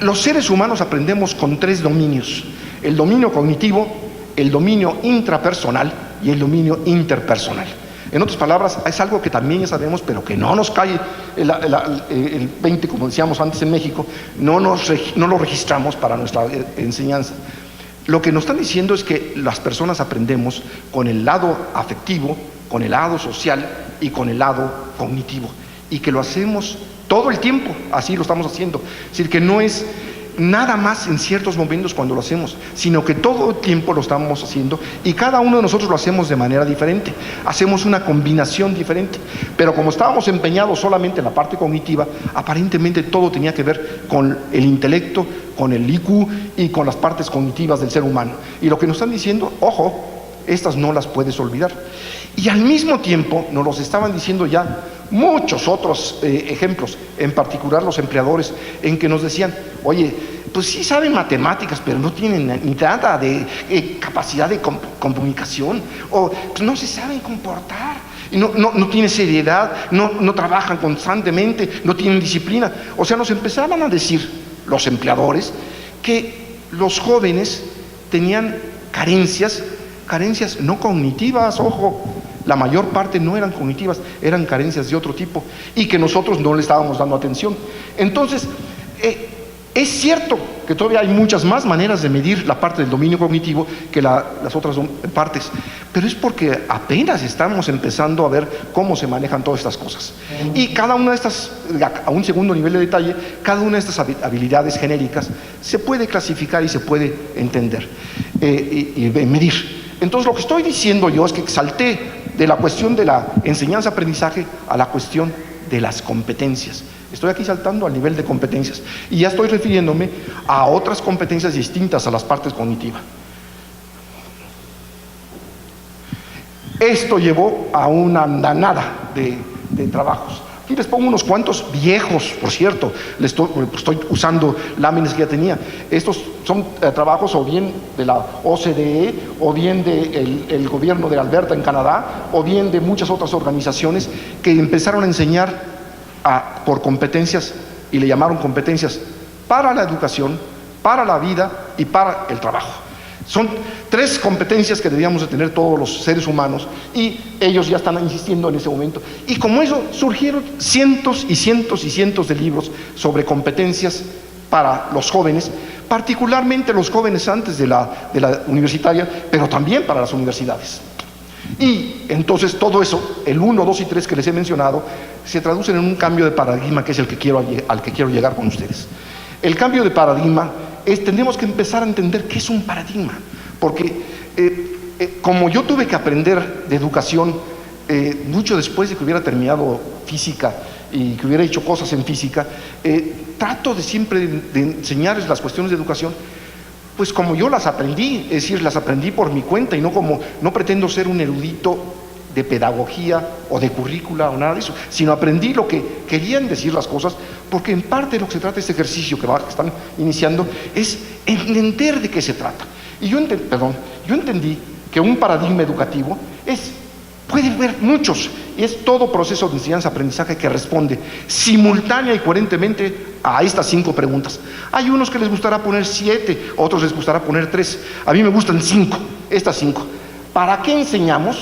B: los seres humanos aprendemos con 3 dominios: el dominio cognitivo, el dominio intrapersonal y el dominio interpersonal. En otras palabras, es algo que también ya sabemos, pero que no nos cae el 20, como decíamos antes en México, no lo registramos para nuestra enseñanza. Lo que nos están diciendo es que las personas aprendemos con el lado afectivo, con el lado social y con el lado cognitivo, y que lo hacemos todo el tiempo, así lo estamos haciendo. Es decir, que no es nada más en ciertos momentos cuando lo hacemos, sino que todo el tiempo lo estamos haciendo, y cada uno de nosotros lo hacemos de manera diferente, hacemos una combinación diferente, pero como estábamos empeñados solamente en la parte cognitiva, aparentemente todo tenía que ver con el intelecto, con el IQ y con las partes cognitivas del ser humano. Y lo que nos están diciendo, ojo, estas no las puedes olvidar. Y al mismo tiempo nos los estaban diciendo ya muchos otros ejemplos, en particular los empleadores, en que nos decían, oye, pues sí saben matemáticas, pero no tienen ni nada de capacidad de comunicación, o pues no se saben comportar, y no tienen seriedad, no trabajan constantemente, no tienen disciplina. O sea, nos empezaban a decir los empleadores que los jóvenes tenían carencias no cognitivas, ojo, la mayor parte no eran cognitivas, eran carencias de otro tipo, y que nosotros no le estábamos dando atención. Entonces, es cierto que todavía hay muchas más maneras de medir la parte del dominio cognitivo que las otras partes, pero es porque apenas estamos empezando a ver cómo se manejan todas estas cosas. Y cada una de estas, a un segundo nivel de detalle, cada una de estas habilidades genéricas se puede clasificar y se puede entender y medir. Entonces, lo que estoy diciendo yo es que salté de la cuestión de la enseñanza-aprendizaje a la cuestión de las competencias. Estoy aquí saltando al nivel de competencias y ya estoy refiriéndome a otras competencias distintas a las partes cognitivas. Esto llevó a una andanada de trabajos. Aquí les pongo unos cuantos viejos, por cierto, estoy usando láminas que ya tenía. Estos son trabajos o bien de la OCDE, o bien del gobierno de Alberta en Canadá, o bien de muchas otras organizaciones que empezaron a enseñar por competencias, y le llamaron competencias para la educación, para la vida y para el trabajo. Son 3 competencias que debíamos de tener todos los seres humanos, y ellos ya están insistiendo en ese momento. Y como eso, surgieron cientos y cientos y cientos de libros sobre competencias para los jóvenes, particularmente los jóvenes antes de la universitaria, pero también para las universidades. Y entonces todo eso, el 1, 2 y 3 que les he mencionado, se traducen en un cambio de paradigma que es al que quiero llegar con ustedes. El cambio de paradigma es, tenemos que empezar a entender qué es un paradigma, porque como yo tuve que aprender de educación mucho después de que hubiera terminado física y que hubiera hecho cosas en física, trato de siempre de enseñarles las cuestiones de educación pues como yo las aprendí, es decir, las aprendí por mi cuenta y no pretendo ser un erudito de pedagogía o de currícula o nada de eso, sino aprendí lo que querían decir las cosas, porque en parte de lo que se trata de este ejercicio que están iniciando es entender de qué se trata. Y yo entendí que un paradigma educativo puede haber muchos, y es todo proceso de enseñanza-aprendizaje que responde simultánea y coherentemente a estas 5 preguntas. Hay unos que les gustará poner 7, otros les gustará poner 3. A mí me gustan 5, estas 5. ¿Para qué enseñamos?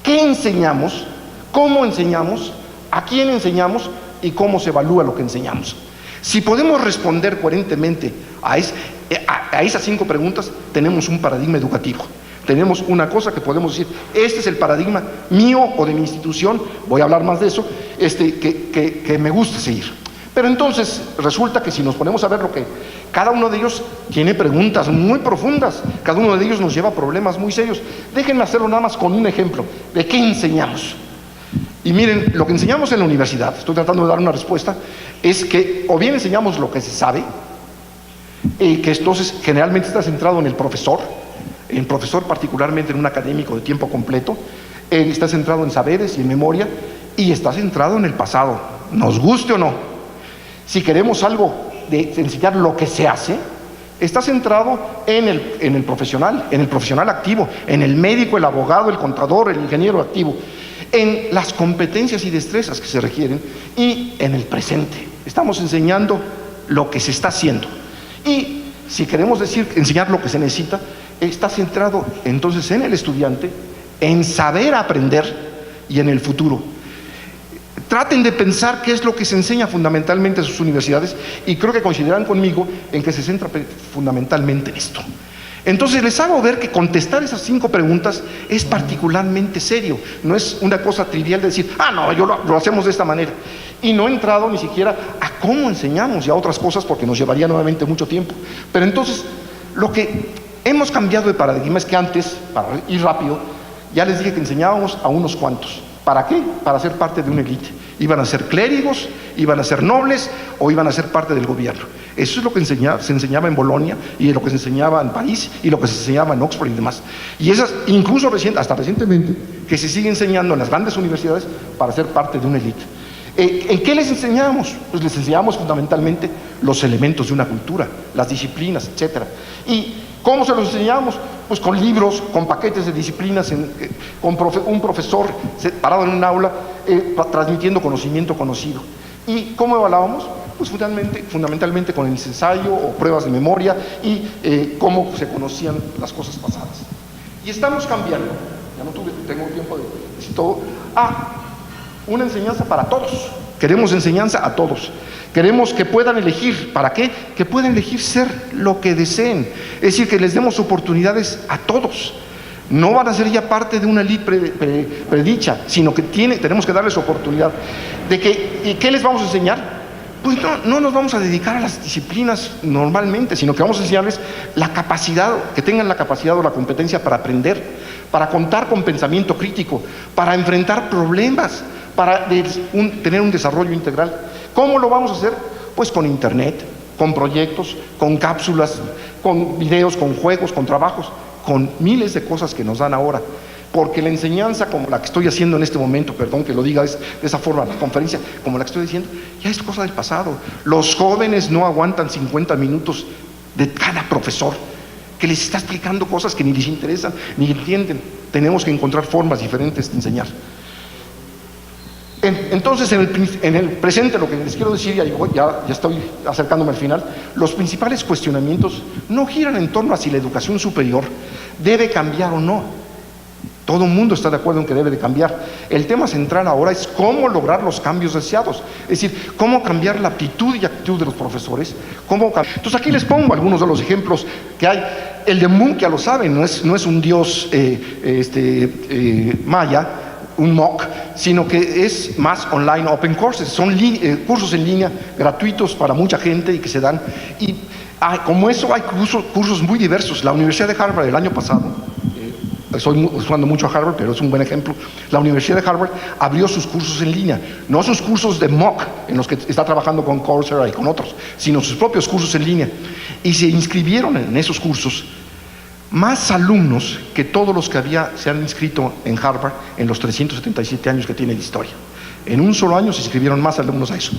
B: ¿Qué enseñamos? ¿Cómo enseñamos? ¿A quién enseñamos? ¿Y cómo se evalúa lo que enseñamos? Si podemos responder coherentemente a esas 5 preguntas, tenemos un paradigma educativo. Tenemos una cosa que podemos decir, este es el paradigma mío o de mi institución, voy a hablar más de eso, que me gusta seguir. Pero entonces resulta que si nos ponemos a ver lo que cada uno de ellos tiene preguntas muy profundas, cada uno de ellos nos lleva a problemas muy serios. Déjenme hacerlo nada más con un ejemplo de qué enseñamos. Y miren, lo que enseñamos en la universidad, estoy tratando de dar una respuesta, es que o bien enseñamos lo que se sabe, que entonces generalmente está centrado en el profesor particularmente en un académico de tiempo completo, está centrado en saberes y en memoria, y está centrado en el pasado, nos guste o no. Si queremos algo de enseñar lo que se hace, está centrado en el profesional activo, en el médico, el abogado, el contador, el ingeniero activo, en las competencias y destrezas que se requieren, y en el presente. Estamos enseñando lo que se está haciendo. Y si queremos enseñar lo que se necesita, está centrado entonces en el estudiante, en saber aprender y en el futuro. Traten de pensar qué es lo que se enseña fundamentalmente en sus universidades, y creo que coincidirán conmigo en que se centra fundamentalmente en esto. Entonces les hago ver que contestar esas 5 preguntas es particularmente serio, no es una cosa trivial de decir, no, lo hacemos de esta manera. Y no he entrado ni siquiera a cómo enseñamos y a otras cosas, porque nos llevaría nuevamente mucho tiempo. Pero entonces, lo que hemos cambiado de paradigma es que antes, para ir rápido, ya les dije que enseñábamos a unos cuantos. ¿Para qué? Para ser parte de una élite. Iban a ser clérigos, iban a ser nobles o iban a ser parte del gobierno. Eso es lo que se enseñaba en Bolonia, y lo que se enseñaba en París, y lo que se enseñaba en Oxford y demás. Y esas, incluso hasta recientemente, que se sigue enseñando en las grandes universidades para ser parte de una élite. ¿En qué les enseñamos? Pues les enseñamos fundamentalmente los elementos de una cultura, las disciplinas, etc. ¿Y cómo se los enseñamos? Pues con libros, con paquetes de disciplinas, con un profesor parado en un aula, transmitiendo conocimiento conocido. ¿Y cómo evaluábamos? Pues fundamentalmente con el ensayo o pruebas de memoria y cómo se conocían las cosas pasadas. Y estamos cambiando, ya no tengo tiempo de decir todo, una enseñanza para todos. Queremos enseñanza a todos. Queremos que puedan elegir. ¿Para qué? Que puedan elegir ser lo que deseen. Es decir, que les demos oportunidades a todos. No van a ser ya parte de una élite predicha, sino que tenemos que darles oportunidad. ¿Y qué les vamos a enseñar? Pues no nos vamos a dedicar a las disciplinas normalmente, sino que vamos a enseñarles la capacidad, que tengan la capacidad o la competencia para aprender, para contar con pensamiento crítico, para enfrentar problemas, para tener un desarrollo integral. ¿Cómo lo vamos a hacer? Pues con internet, con proyectos, con cápsulas, con videos, con juegos, con trabajos, con miles de cosas que nos dan ahora. Porque la enseñanza como la que estoy haciendo en este momento, perdón que lo diga de esa forma, la conferencia como la que estoy diciendo, ya es cosa del pasado. Los jóvenes no aguantan 50 minutos de cada profesor que les está explicando cosas que ni les interesan, ni entienden. Tenemos que encontrar formas diferentes de enseñar. Entonces, en el presente, lo que les quiero decir, ya estoy acercándome al final, los principales cuestionamientos no giran en torno a si la educación superior debe cambiar o no. Todo el mundo está de acuerdo en que debe de cambiar. El tema central ahora es cómo lograr los cambios deseados. Es decir, cómo cambiar la aptitud y actitud de los profesores, Entonces aquí les pongo algunos de los ejemplos que hay. El de Moon, ya lo saben, no es un dios maya, un MOOC, sino que es más online open courses, son cursos en línea gratuitos para mucha gente y que se dan. Y como eso hay cursos muy diversos. La Universidad de Harvard el año pasado, estoy usando mucho a Harvard, pero es un buen ejemplo. La Universidad de Harvard abrió sus cursos en línea, no sus cursos de MOOC, en los que está trabajando con Coursera y con otros, sino sus propios cursos en línea. Y se inscribieron en esos cursos más alumnos que todos los que se han inscrito en Harvard en los 377 años que tiene de historia. En un solo año se inscribieron más alumnos a eso.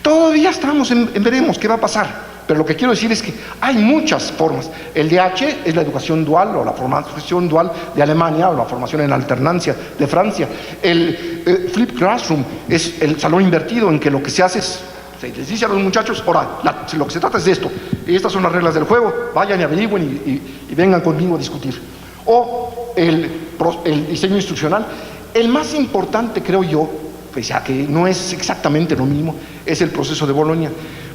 B: Todavía estamos en veremos qué va a pasar. Pero lo que quiero decir es que hay muchas formas. El DH es la educación dual o la formación dual de Alemania o la formación en alternancia de Francia. El Flip Classroom es el salón invertido en que lo que se hace es, se les dice a los muchachos, ahora, lo que se trata es de esto, y estas son las reglas del juego, vayan y averigüen y vengan conmigo a discutir. O el diseño instruccional. El más importante, creo yo, pese a que no es exactamente lo mismo, es el proceso de Bolonia.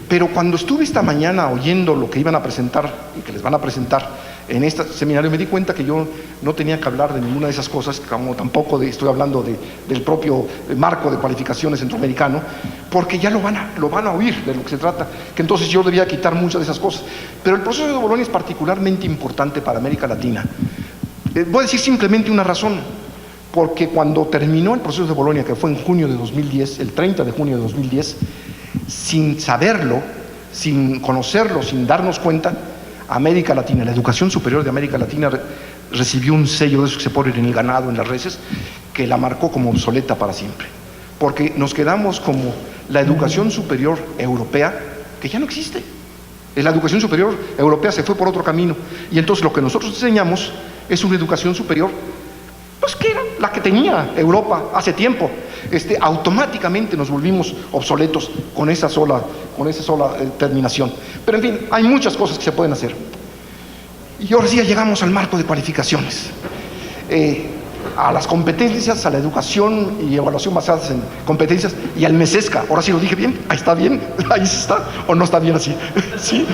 B: Pero cuando estuve esta mañana oyendo lo que iban a presentar y que les van a presentar en este seminario, me di cuenta que yo no tenía que hablar de ninguna de esas cosas, como tampoco estoy hablando del propio marco de cualificaciones centroamericano, porque ya lo van a oír de lo que se trata, que entonces yo debía quitar muchas de esas cosas. Pero el proceso de Bolonia es particularmente importante para América Latina. Voy a decir simplemente una razón, porque cuando terminó el proceso de Bolonia, que fue en junio de 2010, el 30 de junio de 2010, sin saberlo, sin conocerlo, sin darnos cuenta, América Latina, la educación superior de América Latina recibió un sello de esos que se ponen en el ganado, en las reses, que la marcó como obsoleta para siempre. Porque nos quedamos como la educación superior europea, que ya no existe. La educación superior europea se fue por otro camino. Y entonces lo que nosotros enseñamos es una educación superior, pues que era la que tenía Europa hace tiempo. Automáticamente nos volvimos obsoletos con esa sola terminación. Pero en fin, hay muchas cosas que se pueden hacer. Y ahora sí ya llegamos al marco de cualificaciones. A las competencias, a la educación y evaluación basadas en competencias y al MESESCA. Ahora sí lo dije bien, ahí está bien, ahí está, o no está bien así. ¿Sí?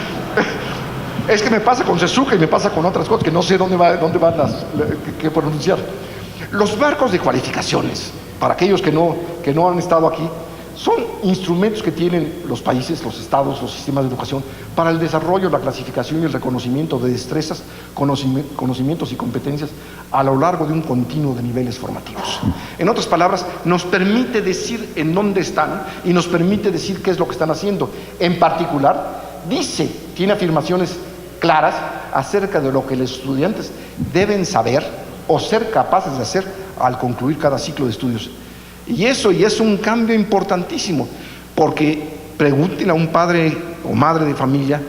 B: Es que me pasa con CESUCA y me pasa con otras cosas que no sé dónde van que pronunciar. Los marcos de cualificaciones, para aquellos que no han estado aquí, son instrumentos que tienen los países, los estados, los sistemas de educación para el desarrollo, la clasificación y el reconocimiento de destrezas, conocimientos y competencias a lo largo de un continuo de niveles formativos. En otras palabras, nos permite decir en dónde están y nos permite decir qué es lo que están haciendo. En particular, tiene afirmaciones claras acerca de lo que los estudiantes deben saber o ser capaces de hacer al concluir cada ciclo de estudios. Y eso es un cambio importantísimo, porque pregunten a un padre o madre de familia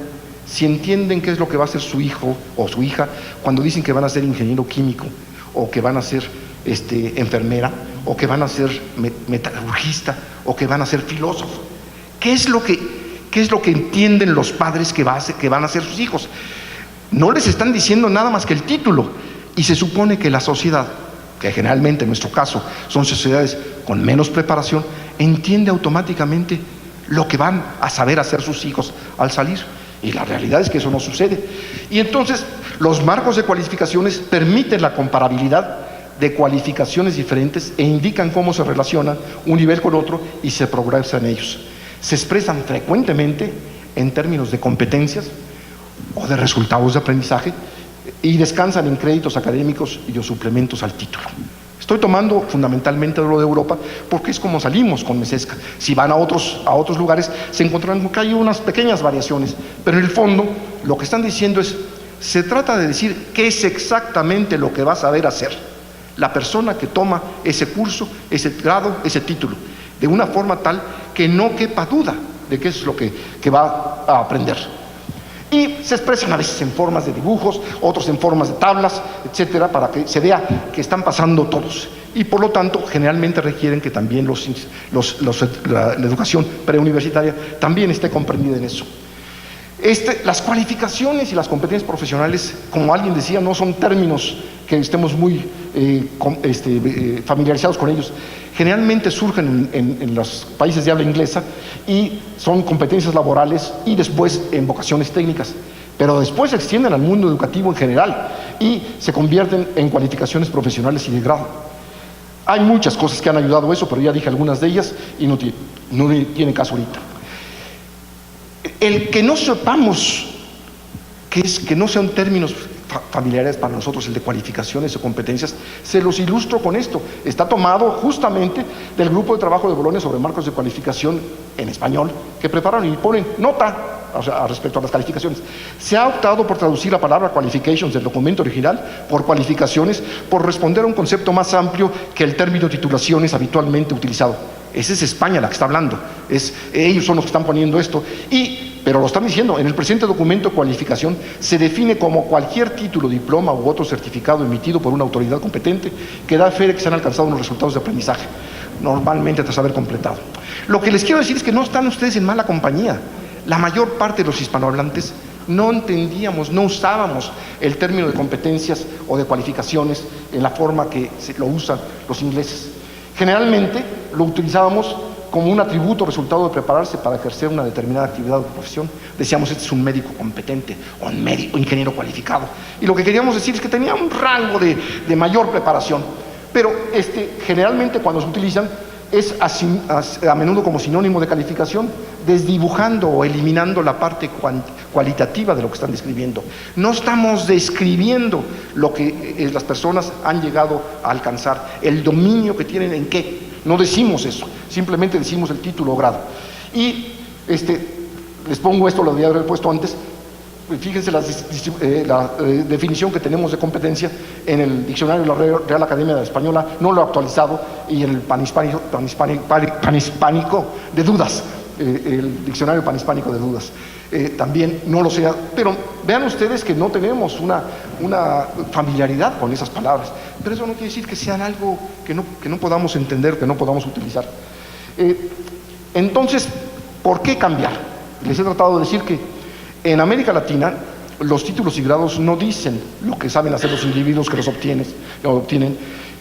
B: si entienden qué es lo que va a hacer su hijo o su hija cuando dicen que van a ser ingeniero químico, o que van a ser enfermera, o que van a ser metalurgista, o que van a ser filósofo. ¿Qué es lo que entienden los padres que van a ser sus hijos? No les están diciendo nada más que el título, y se supone que la sociedad, que generalmente en nuestro caso son sociedades con menos preparación, entiende automáticamente lo que van a saber hacer sus hijos al salir. Y la realidad es que eso no sucede. Y entonces los marcos de cualificaciones permiten la comparabilidad de cualificaciones diferentes e indican cómo se relacionan un nivel con otro y se progresa en ellos. Se expresan frecuentemente en términos de competencias o de resultados de aprendizaje y descansan en créditos académicos y o suplementos al título. Estoy tomando fundamentalmente lo de Europa porque es como salimos con MESESCA. Si van a otros lugares se encontrarán que hay unas pequeñas variaciones, pero en el fondo lo que están diciendo se trata de decir qué es exactamente lo que va a saber hacer la persona que toma ese curso, ese grado, ese título, de una forma tal que no quepa duda de qué es lo que va a aprender. Y se expresan a veces en formas de dibujos, otros en formas de tablas, etcétera, para que se vea que están pasando todos. Y por lo tanto, generalmente requieren que también la educación preuniversitaria también esté comprendida en eso. Las cualificaciones y las competencias profesionales, como alguien decía, no son términos que estemos muy familiarizados con ellos. Generalmente surgen en los países de habla inglesa y son competencias laborales y después en vocaciones técnicas, pero después se extienden al mundo educativo en general y se convierten en cualificaciones profesionales y de grado. Hay muchas cosas que han ayudado a eso, pero ya dije algunas de ellas y no tiene caso ahorita. El que no sepamos que no sean términos familiares para nosotros, el de cualificaciones o competencias, se los ilustro con esto. Está tomado justamente del grupo de trabajo de Bolonia sobre marcos de cualificación en español que prepararon y ponen nota, o sea, respecto a las calificaciones. Se ha optado por traducir la palabra qualifications del documento original por cualificaciones, por responder a un concepto más amplio que el término titulaciones habitualmente utilizado. Esa es España la que está hablando, ellos son los que están poniendo esto, pero lo están diciendo, en el presente documento de cualificación se define como cualquier título, diploma u otro certificado emitido por una autoridad competente que da fe de que se han alcanzado unos resultados de aprendizaje, normalmente tras haber completado. Lo que les quiero decir es que no están ustedes en mala compañía. La mayor parte de los hispanohablantes no entendíamos, no usábamos el término de competencias o de cualificaciones en la forma que lo usan los ingleses. Generalmente lo utilizábamos como un atributo resultado de prepararse para ejercer una determinada actividad o profesión. Decíamos, este es un médico competente o un ingeniero cualificado. Y lo que queríamos decir es que tenía un rango de mayor preparación. Pero generalmente cuando se utilizan es a menudo como sinónimo de calificación, desdibujando o eliminando la parte cualitativa de lo que están describiendo. No estamos describiendo lo que las personas han llegado a alcanzar, el dominio que tienen en qué. No decimos eso, simplemente decimos el título o grado. Y les pongo esto, lo debía haber puesto antes. Fíjense la definición que tenemos de competencia en el diccionario de la Real Academia Española, no lo ha actualizado, y en el panhispánico de dudas, el diccionario panhispánico de dudas, también no lo sea, pero vean ustedes que no tenemos una familiaridad con esas palabras, pero eso no quiere decir que sean algo que no podamos entender, que no podamos utilizar. Entonces, ¿por qué cambiar? Les he tratado de decir que en América Latina, los títulos y grados no dicen lo que saben hacer los individuos que los obtienen.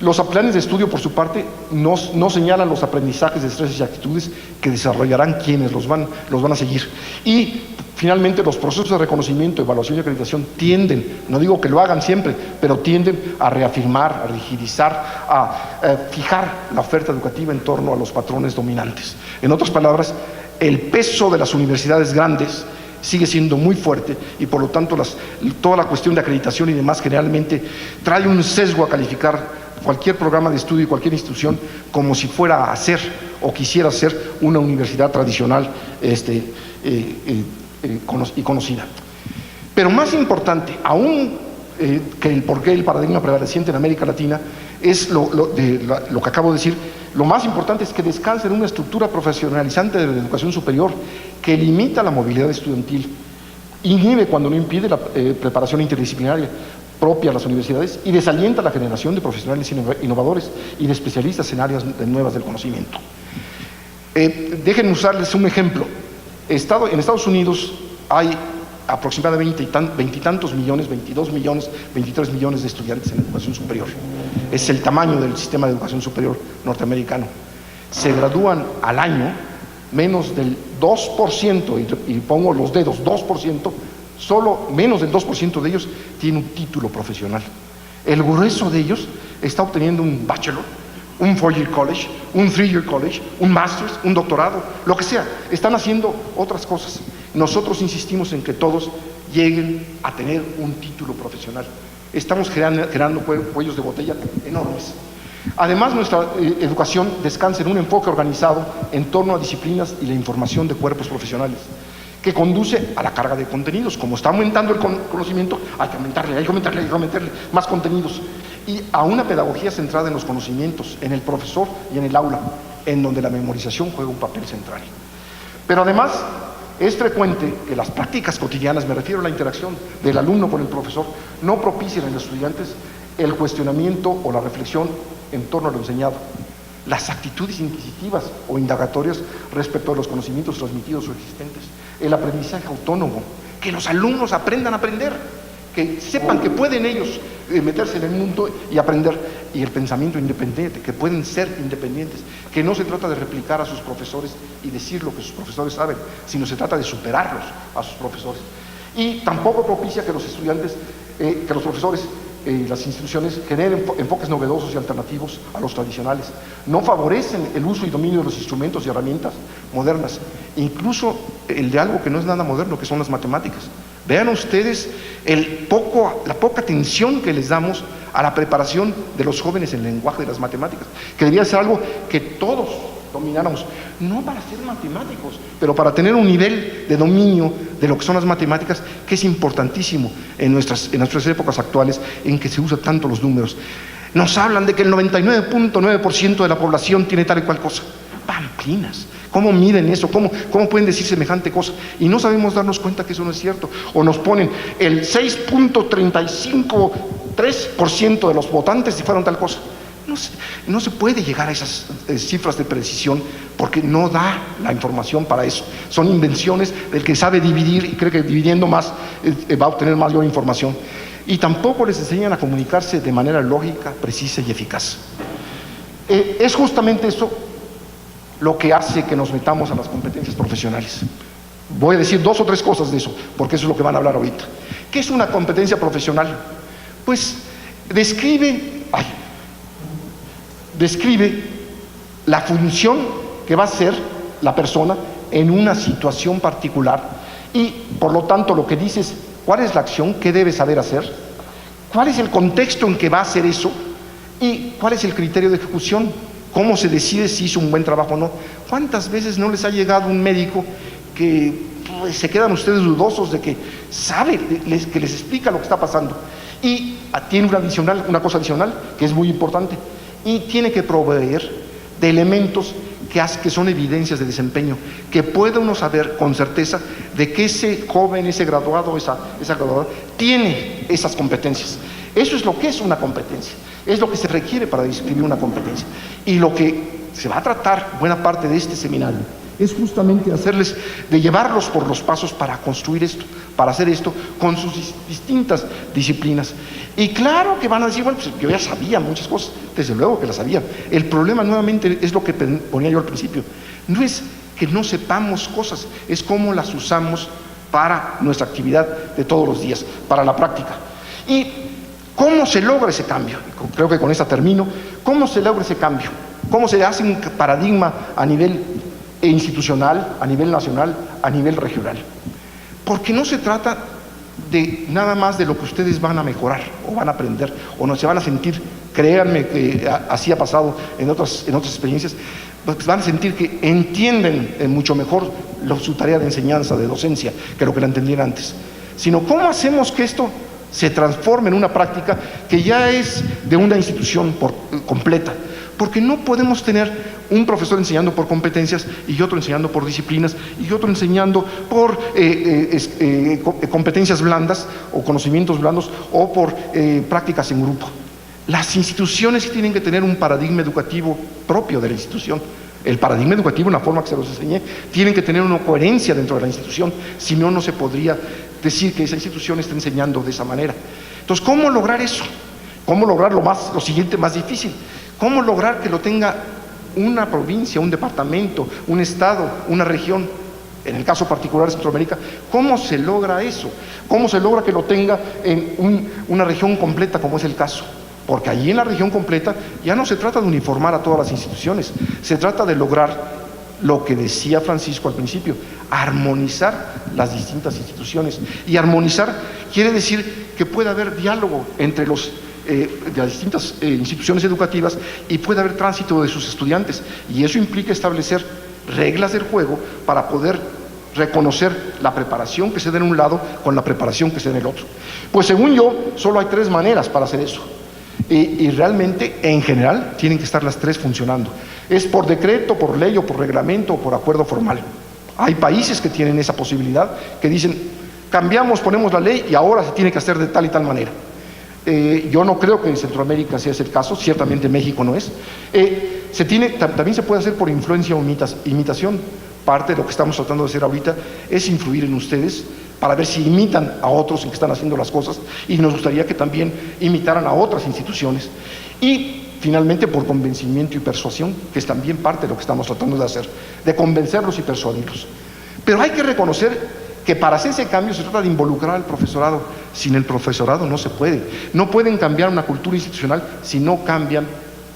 B: Los planes de estudio, por su parte, no señalan los aprendizajes, destrezas y actitudes que desarrollarán quienes los van a seguir. Y, finalmente, los procesos de reconocimiento, evaluación y acreditación tienden, no digo que lo hagan siempre, pero tienden a reafirmar, a rigidizar, a fijar la oferta educativa en torno a los patrones dominantes. En otras palabras, el peso de las universidades grandes sigue siendo muy fuerte y por lo tanto toda la cuestión de acreditación y demás generalmente trae un sesgo a calificar cualquier programa de estudio y cualquier institución como si fuera a ser o quisiera ser una universidad tradicional y conocida. Pero más importante aún que el porqué el paradigma prevaleciente en América Latina es lo que acabo de decir. Lo más importante es que descansa en una estructura profesionalizante de la educación superior que limita la movilidad estudiantil, inhibe cuando no impide la preparación interdisciplinaria propia de las universidades y desalienta la generación de profesionales innovadores y de especialistas en áreas nuevas del conocimiento. Déjenme usarles un ejemplo. En Estados Unidos hay aproximadamente veintitantos millones, 22 millones, 23 millones de estudiantes en educación superior. Es el tamaño del sistema de educación superior norteamericano. Se gradúan al año menos del 2%, y pongo los dedos, 2%, solo menos del 2% de ellos tiene un título profesional. El grueso de ellos está obteniendo un bachelor, un 4-year college, un 3-year college, un master's, un doctorado, lo que sea. Están haciendo otras cosas. Nosotros insistimos en que todos lleguen a tener un título profesional. Estamos generando cuellos de botella enormes. Además, nuestra educación descansa en un enfoque organizado en torno a disciplinas y la información de cuerpos profesionales, que conduce a la carga de contenidos. Como está aumentando el conocimiento, hay que aumentarle más contenidos. Y a una pedagogía centrada en los conocimientos, en el profesor y en el aula, en donde la memorización juega un papel central. Pero además, es frecuente que las prácticas cotidianas, me refiero a la interacción del alumno con el profesor, no propicien en los estudiantes el cuestionamiento o la reflexión en torno a lo enseñado, las actitudes inquisitivas o indagatorias respecto a los conocimientos transmitidos o existentes, el aprendizaje autónomo, que los alumnos aprendan a aprender, que sepan que pueden ellos meterse en el mundo y aprender. Y el pensamiento independiente, que pueden ser independientes, que no se trata de replicar a sus profesores y decir lo que sus profesores saben, sino se trata de superarlos a sus profesores. Y tampoco propicia que los estudiantes, que los profesores y las instituciones generen enfoques novedosos y alternativos a los tradicionales. No favorecen el uso y dominio de los instrumentos y herramientas modernas, incluso el de algo que no es nada moderno, que son las matemáticas. Vean ustedes la poca atención que les damos a la preparación de los jóvenes en el lenguaje de las matemáticas, que debería ser algo que todos domináramos, no para ser matemáticos, pero para tener un nivel de dominio de lo que son las matemáticas, que es importantísimo en nuestras épocas actuales, en que se usan tanto los números. Nos hablan de que el 99.9% de la población tiene tal y cual cosa. Pamplinas. ¿Cómo miden eso? ¿Cómo pueden decir semejante cosa? Y no sabemos darnos cuenta que eso no es cierto. O nos ponen el 6.353% de los votantes si fueron tal cosa. No se puede llegar a esas cifras de precisión porque no da la información para eso. Son invenciones del que sabe dividir y cree que dividiendo más va a obtener mayor información. Y tampoco les enseñan a comunicarse de manera lógica, precisa y eficaz. Es justamente eso lo que hace que nos metamos a las competencias profesionales. Voy a decir 2 o 3 cosas de eso, porque eso es lo que van a hablar ahorita. ¿Qué es una competencia profesional? Pues describe la función que va a hacer la persona en una situación particular y, por lo tanto, lo que dice es cuál es la acción, qué debe saber hacer, cuál es el contexto en que va a hacer eso y cuál es el criterio de ejecución, cómo se decide si hizo un buen trabajo o no. ¿Cuántas veces no les ha llegado un médico que se quedan ustedes dudosos de que sabe, que les explica lo que está pasando? Y tiene una cosa adicional que es muy importante, y tiene que proveer de elementos que son evidencias de desempeño, que puede uno saber con certeza de que ese joven, ese graduado, esa graduada, tiene esas competencias. Eso es lo que es una competencia, es lo que se requiere para describir una competencia. Y lo que se va a tratar, buena parte de este seminario, es justamente de llevarlos por los pasos para construir esto, para hacer esto con sus distintas disciplinas. Y claro que van a decir, bueno, pues yo ya sabía muchas cosas, desde luego que las sabía. El problema nuevamente es lo que ponía yo al principio, no es que no sepamos cosas, es cómo las usamos para nuestra actividad de todos los días, para la práctica. Y ¿cómo se logra ese cambio? Creo que con esta termino. ¿Cómo se logra ese cambio? ¿Cómo se hace un paradigma a nivel institucional, a nivel nacional, a nivel regional? Porque no se trata de nada más de lo que ustedes van a mejorar o van a aprender o no se van a sentir, créanme que así ha pasado en otras experiencias, pues van a sentir que entienden mucho mejor su tarea de enseñanza, de docencia, que lo que la entendían antes, sino cómo hacemos que esto se transforme en una práctica que ya es de una institución completa, porque no podemos tener un profesor enseñando por competencias y otro enseñando por disciplinas y otro enseñando por competencias blandas o conocimientos blandos o por prácticas en grupo. Las instituciones tienen que tener un paradigma educativo propio de la institución. El paradigma educativo, en la forma que se los enseñé, tienen que tener una coherencia dentro de la institución, si no, no se podría decir que esa institución está enseñando de esa manera. Entonces, ¿cómo lograr eso? ¿Cómo lograr lo siguiente más difícil? ¿Cómo lograr que lo tenga una provincia, un departamento, un estado, una región? En el caso particular de Centroamérica, ¿cómo se logra eso? ¿Cómo se logra que lo tenga en una región completa, como es el caso? Porque allí en la región completa ya no se trata de uniformar a todas las instituciones, se trata de lograr lo que decía Francisco al principio, armonizar las distintas instituciones. Y armonizar quiere decir que puede haber diálogo entre las distintas instituciones educativas y puede haber tránsito de sus estudiantes, y eso implica establecer reglas del juego para poder reconocer la preparación que se da en un lado con la preparación que se da en el otro. Pues según yo, solo hay 3 maneras para hacer eso. Y realmente, en general, tienen que estar las 3 funcionando. Es por decreto, por ley, o por reglamento, o por acuerdo formal. Hay países que tienen esa posibilidad, que dicen, cambiamos, ponemos la ley y ahora se tiene que hacer de tal y tal manera. Yo no creo que en Centroamérica sea ese el caso, ciertamente México no es. También se puede hacer por influencia o imitación. Parte de lo que estamos tratando de hacer ahorita es influir en ustedes para ver si imitan a otros en que están haciendo las cosas, y nos gustaría que también imitaran a otras instituciones. Y finalmente por convencimiento y persuasión, que es también parte de lo que estamos tratando de hacer, de convencerlos y persuadirlos. Pero hay que reconocer que para hacer ese cambio se trata de involucrar al profesorado. Sin el profesorado no se puede. No pueden cambiar una cultura institucional si no cambian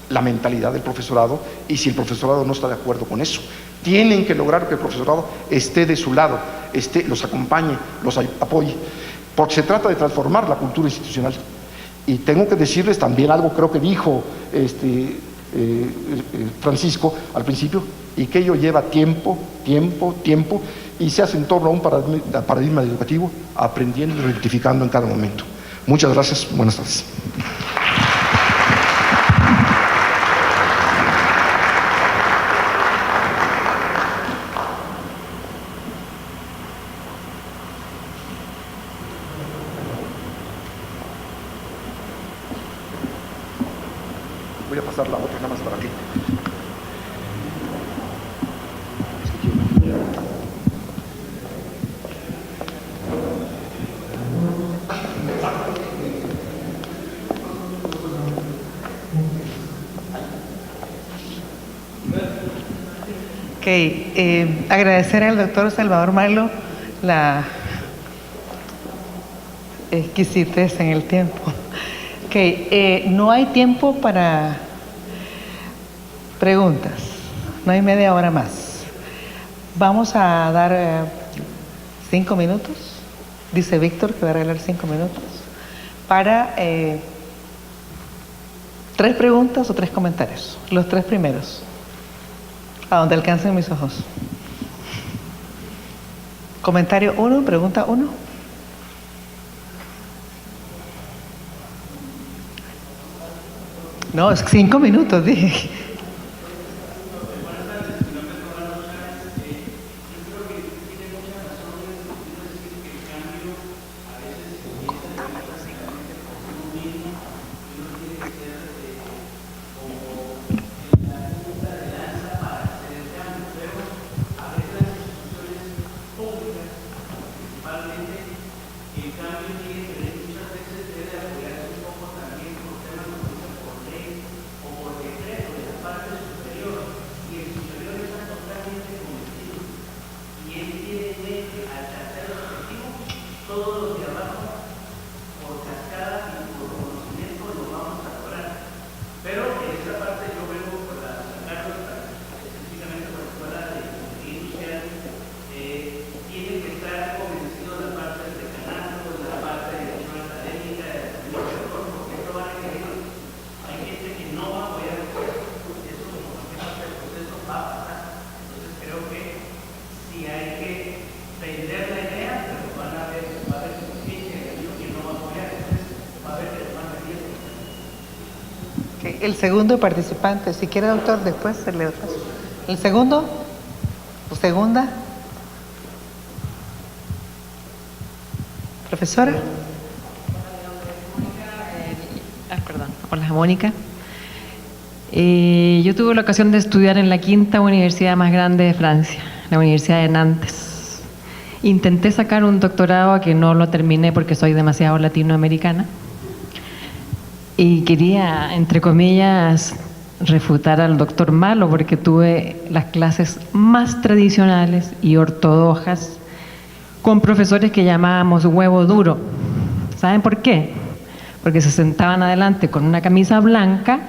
B: la mentalidad del profesorado y si el profesorado no está de acuerdo con eso. Tienen que lograr que el profesorado esté de su lado, los acompañe, los apoye, porque se trata de transformar la cultura institucional. Y tengo que decirles también algo, creo que dijo Francisco al principio, y que ello lleva tiempo, y se hace en torno a un paradigma educativo, aprendiendo y rectificando en cada momento. Muchas gracias, buenas tardes. Voy a pasar la otra nada más para aquí.
A: Agradecer al doctor Salvador Marlo la exquisitez en el tiempo. No hay tiempo para preguntas, no hay media hora más. Vamos a dar 5 minutos, dice Víctor que va a regalar 5 minutos, para 3 preguntas o 3 comentarios, los 3 primeros, a donde alcancen mis ojos. Comentario 1, pregunta 1. No, es 5 minutos, dije. El segundo participante, si quiere, doctor, después se le paso. El segundo o segunda. Profesora.
C: Hola, Mónica. Yo tuve la ocasión de estudiar en la quinta universidad más grande de Francia, la Universidad de Nantes. Intenté sacar un doctorado que no lo terminé porque soy demasiado latinoamericana. Y quería, entre comillas, refutar al doctor Malo porque tuve las clases más tradicionales y ortodoxas con profesores que llamábamos huevo duro. ¿Saben por qué? Porque se sentaban adelante con una camisa blanca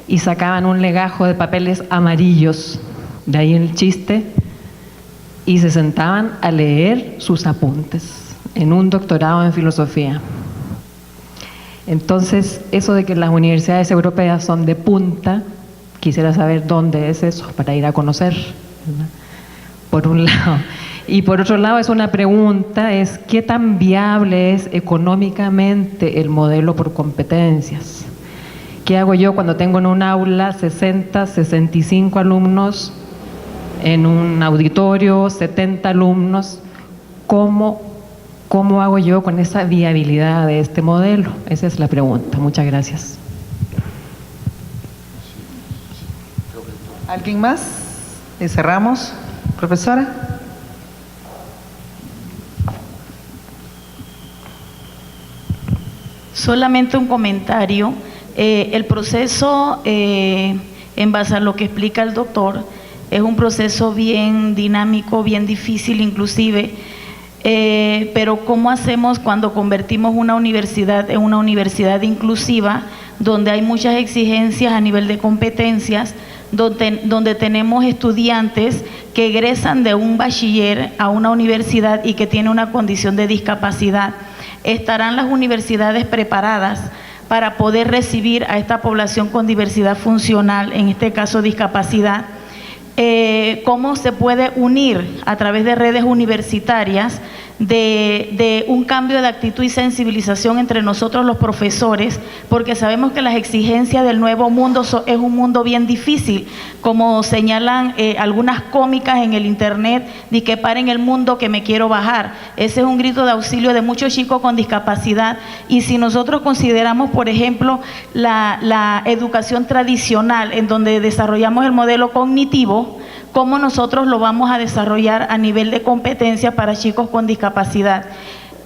C: y sacaban un legajo de papeles amarillos, de ahí el chiste, y se sentaban a leer sus apuntes en un doctorado en filosofía. Entonces, eso de que las universidades europeas son de punta, quisiera saber dónde es eso para ir a conocer, ¿verdad? Por un lado. Y por otro lado, es una pregunta, es ¿qué tan viable es económicamente el modelo por competencias? ¿Qué hago yo cuando tengo en un aula 60, 65 alumnos, en un auditorio 70 alumnos? ¿Cómo hago yo con esa viabilidad de este modelo? Esa es la pregunta. Muchas gracias.
A: ¿Alguien más? Y cerramos. Profesora.
D: Solamente un comentario. El proceso, en base a lo que explica el doctor, es un proceso bien dinámico, bien difícil inclusive, pero ¿cómo hacemos cuando convertimos una universidad en una universidad inclusiva, donde hay muchas exigencias a nivel de competencias, donde tenemos estudiantes que egresan de un bachiller a una universidad y que tienen una condición de discapacidad? ¿Estarán las universidades preparadas para poder recibir a esta población con diversidad funcional, en este caso discapacidad? ¿Cómo se puede unir a través de redes universitarias de un cambio de actitud y sensibilización entre nosotros los profesores? Porque sabemos que las exigencias del nuevo mundo es un mundo bien difícil, como señalan algunas cómicas en el internet, de que paren el mundo que me quiero bajar. Ese es un grito de auxilio de muchos chicos con discapacidad. Y si nosotros consideramos, por ejemplo, la educación tradicional, en donde desarrollamos el modelo cognitivo, ¿cómo nosotros lo vamos a desarrollar a nivel de competencia para chicos con discapacidad?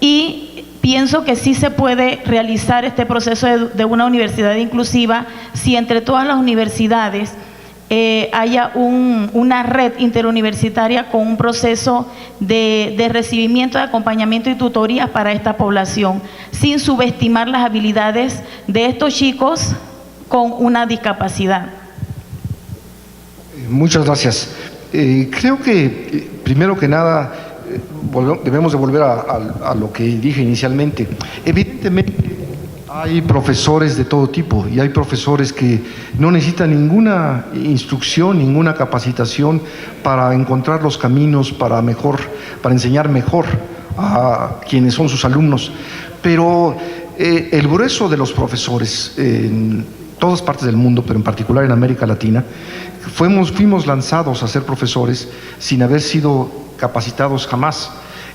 D: Y pienso que sí se puede realizar este proceso de una universidad inclusiva si entre todas las universidades haya una red interuniversitaria con un proceso de recibimiento, de acompañamiento y tutorías para esta población, sin subestimar las habilidades de estos chicos con una discapacidad.
B: Muchas gracias. Creo que, primero que nada, debemos de volver a lo que dije inicialmente. Evidentemente, hay profesores de todo tipo y hay profesores que no necesitan ninguna instrucción, ninguna capacitación para encontrar los caminos para enseñar mejor a quienes son sus alumnos. Pero el grueso de los profesores en todas partes del mundo, pero en particular en América Latina, fuimos lanzados a ser profesores sin haber sido capacitados jamás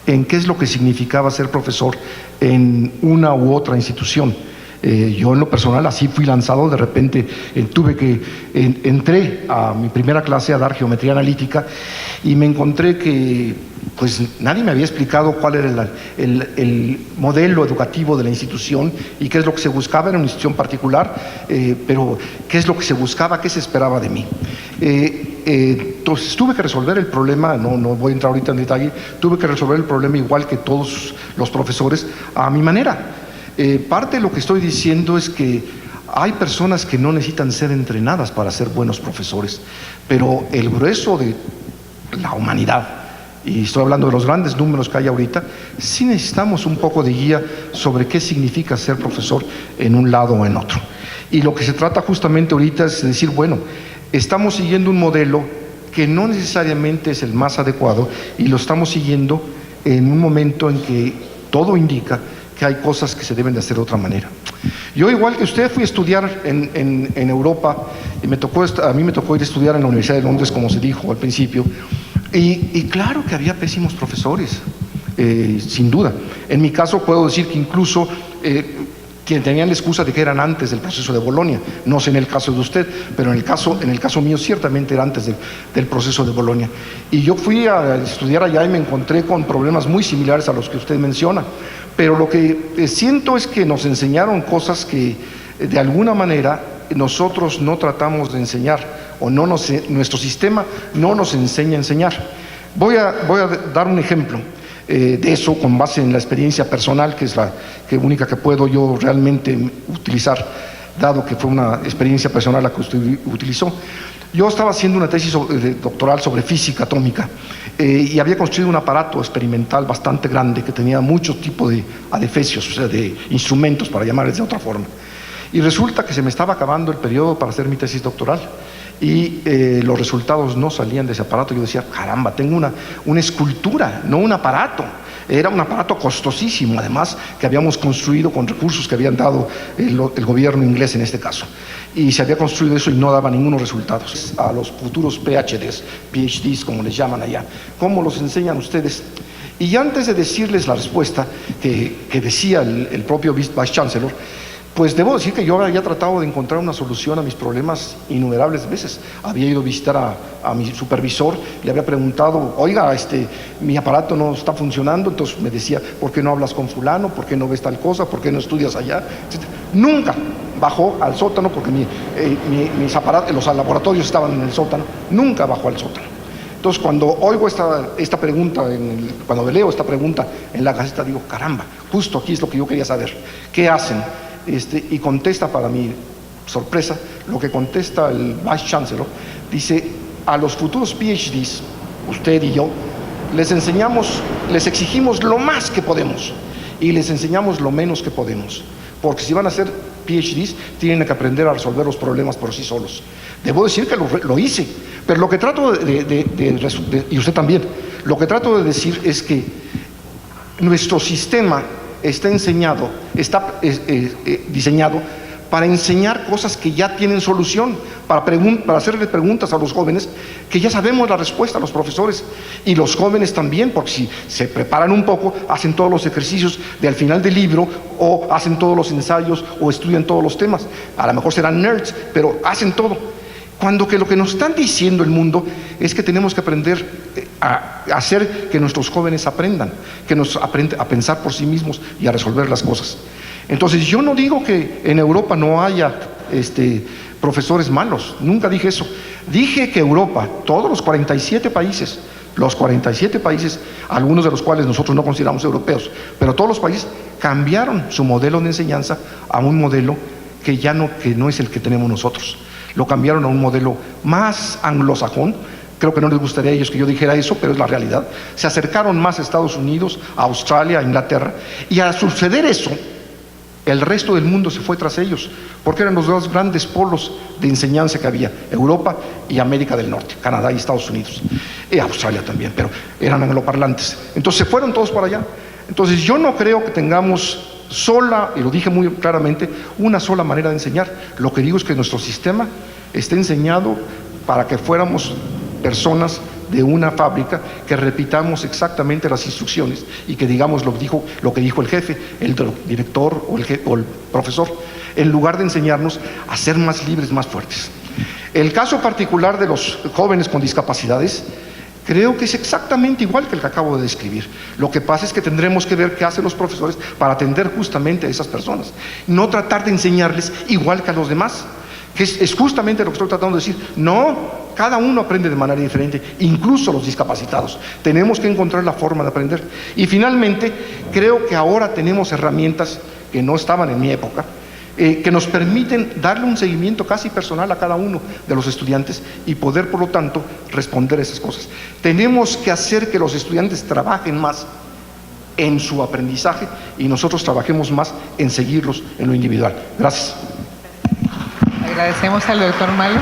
B: en qué es lo que significaba ser profesor en una u otra institución. Yo en lo personal así fui lanzado, de repente entré a mi primera clase a dar geometría analítica y me encontré que pues nadie me había explicado cuál era el modelo educativo de la institución y qué es lo que se buscaba. Era una institución particular, pero qué es lo que se buscaba, qué se esperaba de mí. Entonces tuve que resolver el problema, no voy a entrar ahorita en detalle, tuve que resolver el problema igual que todos los profesores a mi manera. Parte de lo que estoy diciendo es que hay personas que no necesitan ser entrenadas para ser buenos profesores, pero el grueso de la humanidad, y estoy hablando de los grandes números que hay ahorita, sí necesitamos un poco de guía sobre qué significa ser profesor en un lado o en otro. Y lo que se trata justamente ahorita es decir, bueno, estamos siguiendo un modelo que no necesariamente es el más adecuado y lo estamos siguiendo en un momento en que todo indica que hay cosas que se deben de hacer de otra manera. Yo, igual que usted, fui a estudiar en Europa y a mí me tocó ir a estudiar en la Universidad de Londres, como se dijo al principio, y claro que había pésimos profesores, sin duda. En mi caso puedo decir que incluso quienes tenían la excusa de que eran antes del proceso de Bolonia, no sé en el caso de usted, pero en el caso mío ciertamente era antes del proceso de Bolonia. Y yo fui a estudiar allá y me encontré con problemas muy similares a los que usted menciona, pero lo que siento es que nos enseñaron cosas que de alguna manera nosotros no tratamos de enseñar, o nuestro sistema no nos enseña a enseñar. Voy a dar un ejemplo de eso con base en la experiencia personal, que es la única que puedo yo realmente utilizar, dado que fue una experiencia personal la que usted utilizó. Yo estaba haciendo una tesis doctoral sobre física atómica y había construido un aparato experimental bastante grande que tenía muchos tipos de adefesios, o sea, de instrumentos, para llamarles de otra forma. Y resulta que se me estaba acabando el periodo para hacer mi tesis doctoral y los resultados no salían de ese aparato. Yo decía, caramba, tengo una escultura, no un aparato. Era un aparato costosísimo, además, que habíamos construido con recursos que habían dado el gobierno inglés en este caso. Y se había construido eso y no daba ningunos resultados. A los futuros PhDs, como les llaman allá, ¿cómo los enseñan ustedes? Y antes de decirles la respuesta que decía el propio Vice Chancellor, Pues debo decir que yo había tratado de encontrar una solución a mis problemas innumerables veces. Había ido a visitar a mi supervisor, le había preguntado, oiga, mi aparato no está funcionando, entonces me decía, ¿por qué no hablas con fulano? ¿Por qué no ves tal cosa? ¿Por qué no estudias allá? Etcétera. Nunca bajó al sótano, porque mis aparatos, los laboratorios estaban en el sótano, nunca bajó al sótano. Entonces, cuando oigo esta pregunta, cuando leo esta pregunta en la Gaceta, digo, caramba, justo aquí es lo que yo quería saber. ¿Qué hacen? Y contesta, para mi sorpresa, lo que contesta el Vice Chancellor, dice, a los futuros PhDs, usted y yo, les exigimos lo más que podemos y les enseñamos lo menos que podemos, porque si van a hacer PhDs, tienen que aprender a resolver los problemas por sí solos. Debo decir que lo hice, pero lo que trato y usted también, lo que trato de decir es que nuestro sistema está diseñado para enseñar cosas que ya tienen solución, para hacerle preguntas a los jóvenes que ya sabemos la respuesta a los profesores, y los jóvenes también, porque si se preparan un poco, hacen todos los ejercicios de al final del libro, o hacen todos los ensayos, o estudian todos los temas. A lo mejor serán nerds, pero hacen todo. Cuando que lo que nos están diciendo el mundo es que tenemos que aprender a hacer que nuestros jóvenes aprendan, que nos aprendan a pensar por sí mismos y a resolver las cosas. Entonces, yo no digo que en Europa no haya profesores malos, nunca dije eso. Dije que Europa, todos los 47 países, algunos de los cuales nosotros no consideramos europeos, pero todos los países cambiaron su modelo de enseñanza a un modelo que no es el que tenemos nosotros. Lo cambiaron a un modelo más anglosajón. Creo que no les gustaría a ellos que yo dijera eso, pero es la realidad. Se acercaron más a Estados Unidos, a Australia, a Inglaterra, y al suceder eso, el resto del mundo se fue tras ellos, porque eran los dos grandes polos de enseñanza que había, Europa y América del Norte, Canadá y Estados Unidos, y Australia también, pero eran angloparlantes. Entonces se fueron todos para allá. Entonces yo no creo que tengamos y lo dije muy claramente, una sola manera de enseñar. Lo que digo es que nuestro sistema está enseñado para que fuéramos personas de una fábrica, que repitamos exactamente las instrucciones y que digamos lo que dijo el jefe, el director o el profesor, en lugar de enseñarnos a ser más libres, más fuertes. El caso particular de los jóvenes con discapacidades, creo que es exactamente igual que el que acabo de describir. Lo que pasa es que tendremos que ver qué hacen los profesores para atender justamente a esas personas. No tratar de enseñarles igual que a los demás, que es justamente lo que estoy tratando de decir. No, cada uno aprende de manera diferente, incluso los discapacitados. Tenemos que encontrar la forma de aprender. Y finalmente, creo que ahora tenemos herramientas que no estaban en mi época, que nos permiten darle un seguimiento casi personal a cada uno de los estudiantes y poder, por lo tanto, responder a esas cosas. Tenemos que hacer que los estudiantes trabajen más en su aprendizaje y nosotros trabajemos más en seguirlos en lo individual. Gracias.
A: Agradecemos al doctor Malo.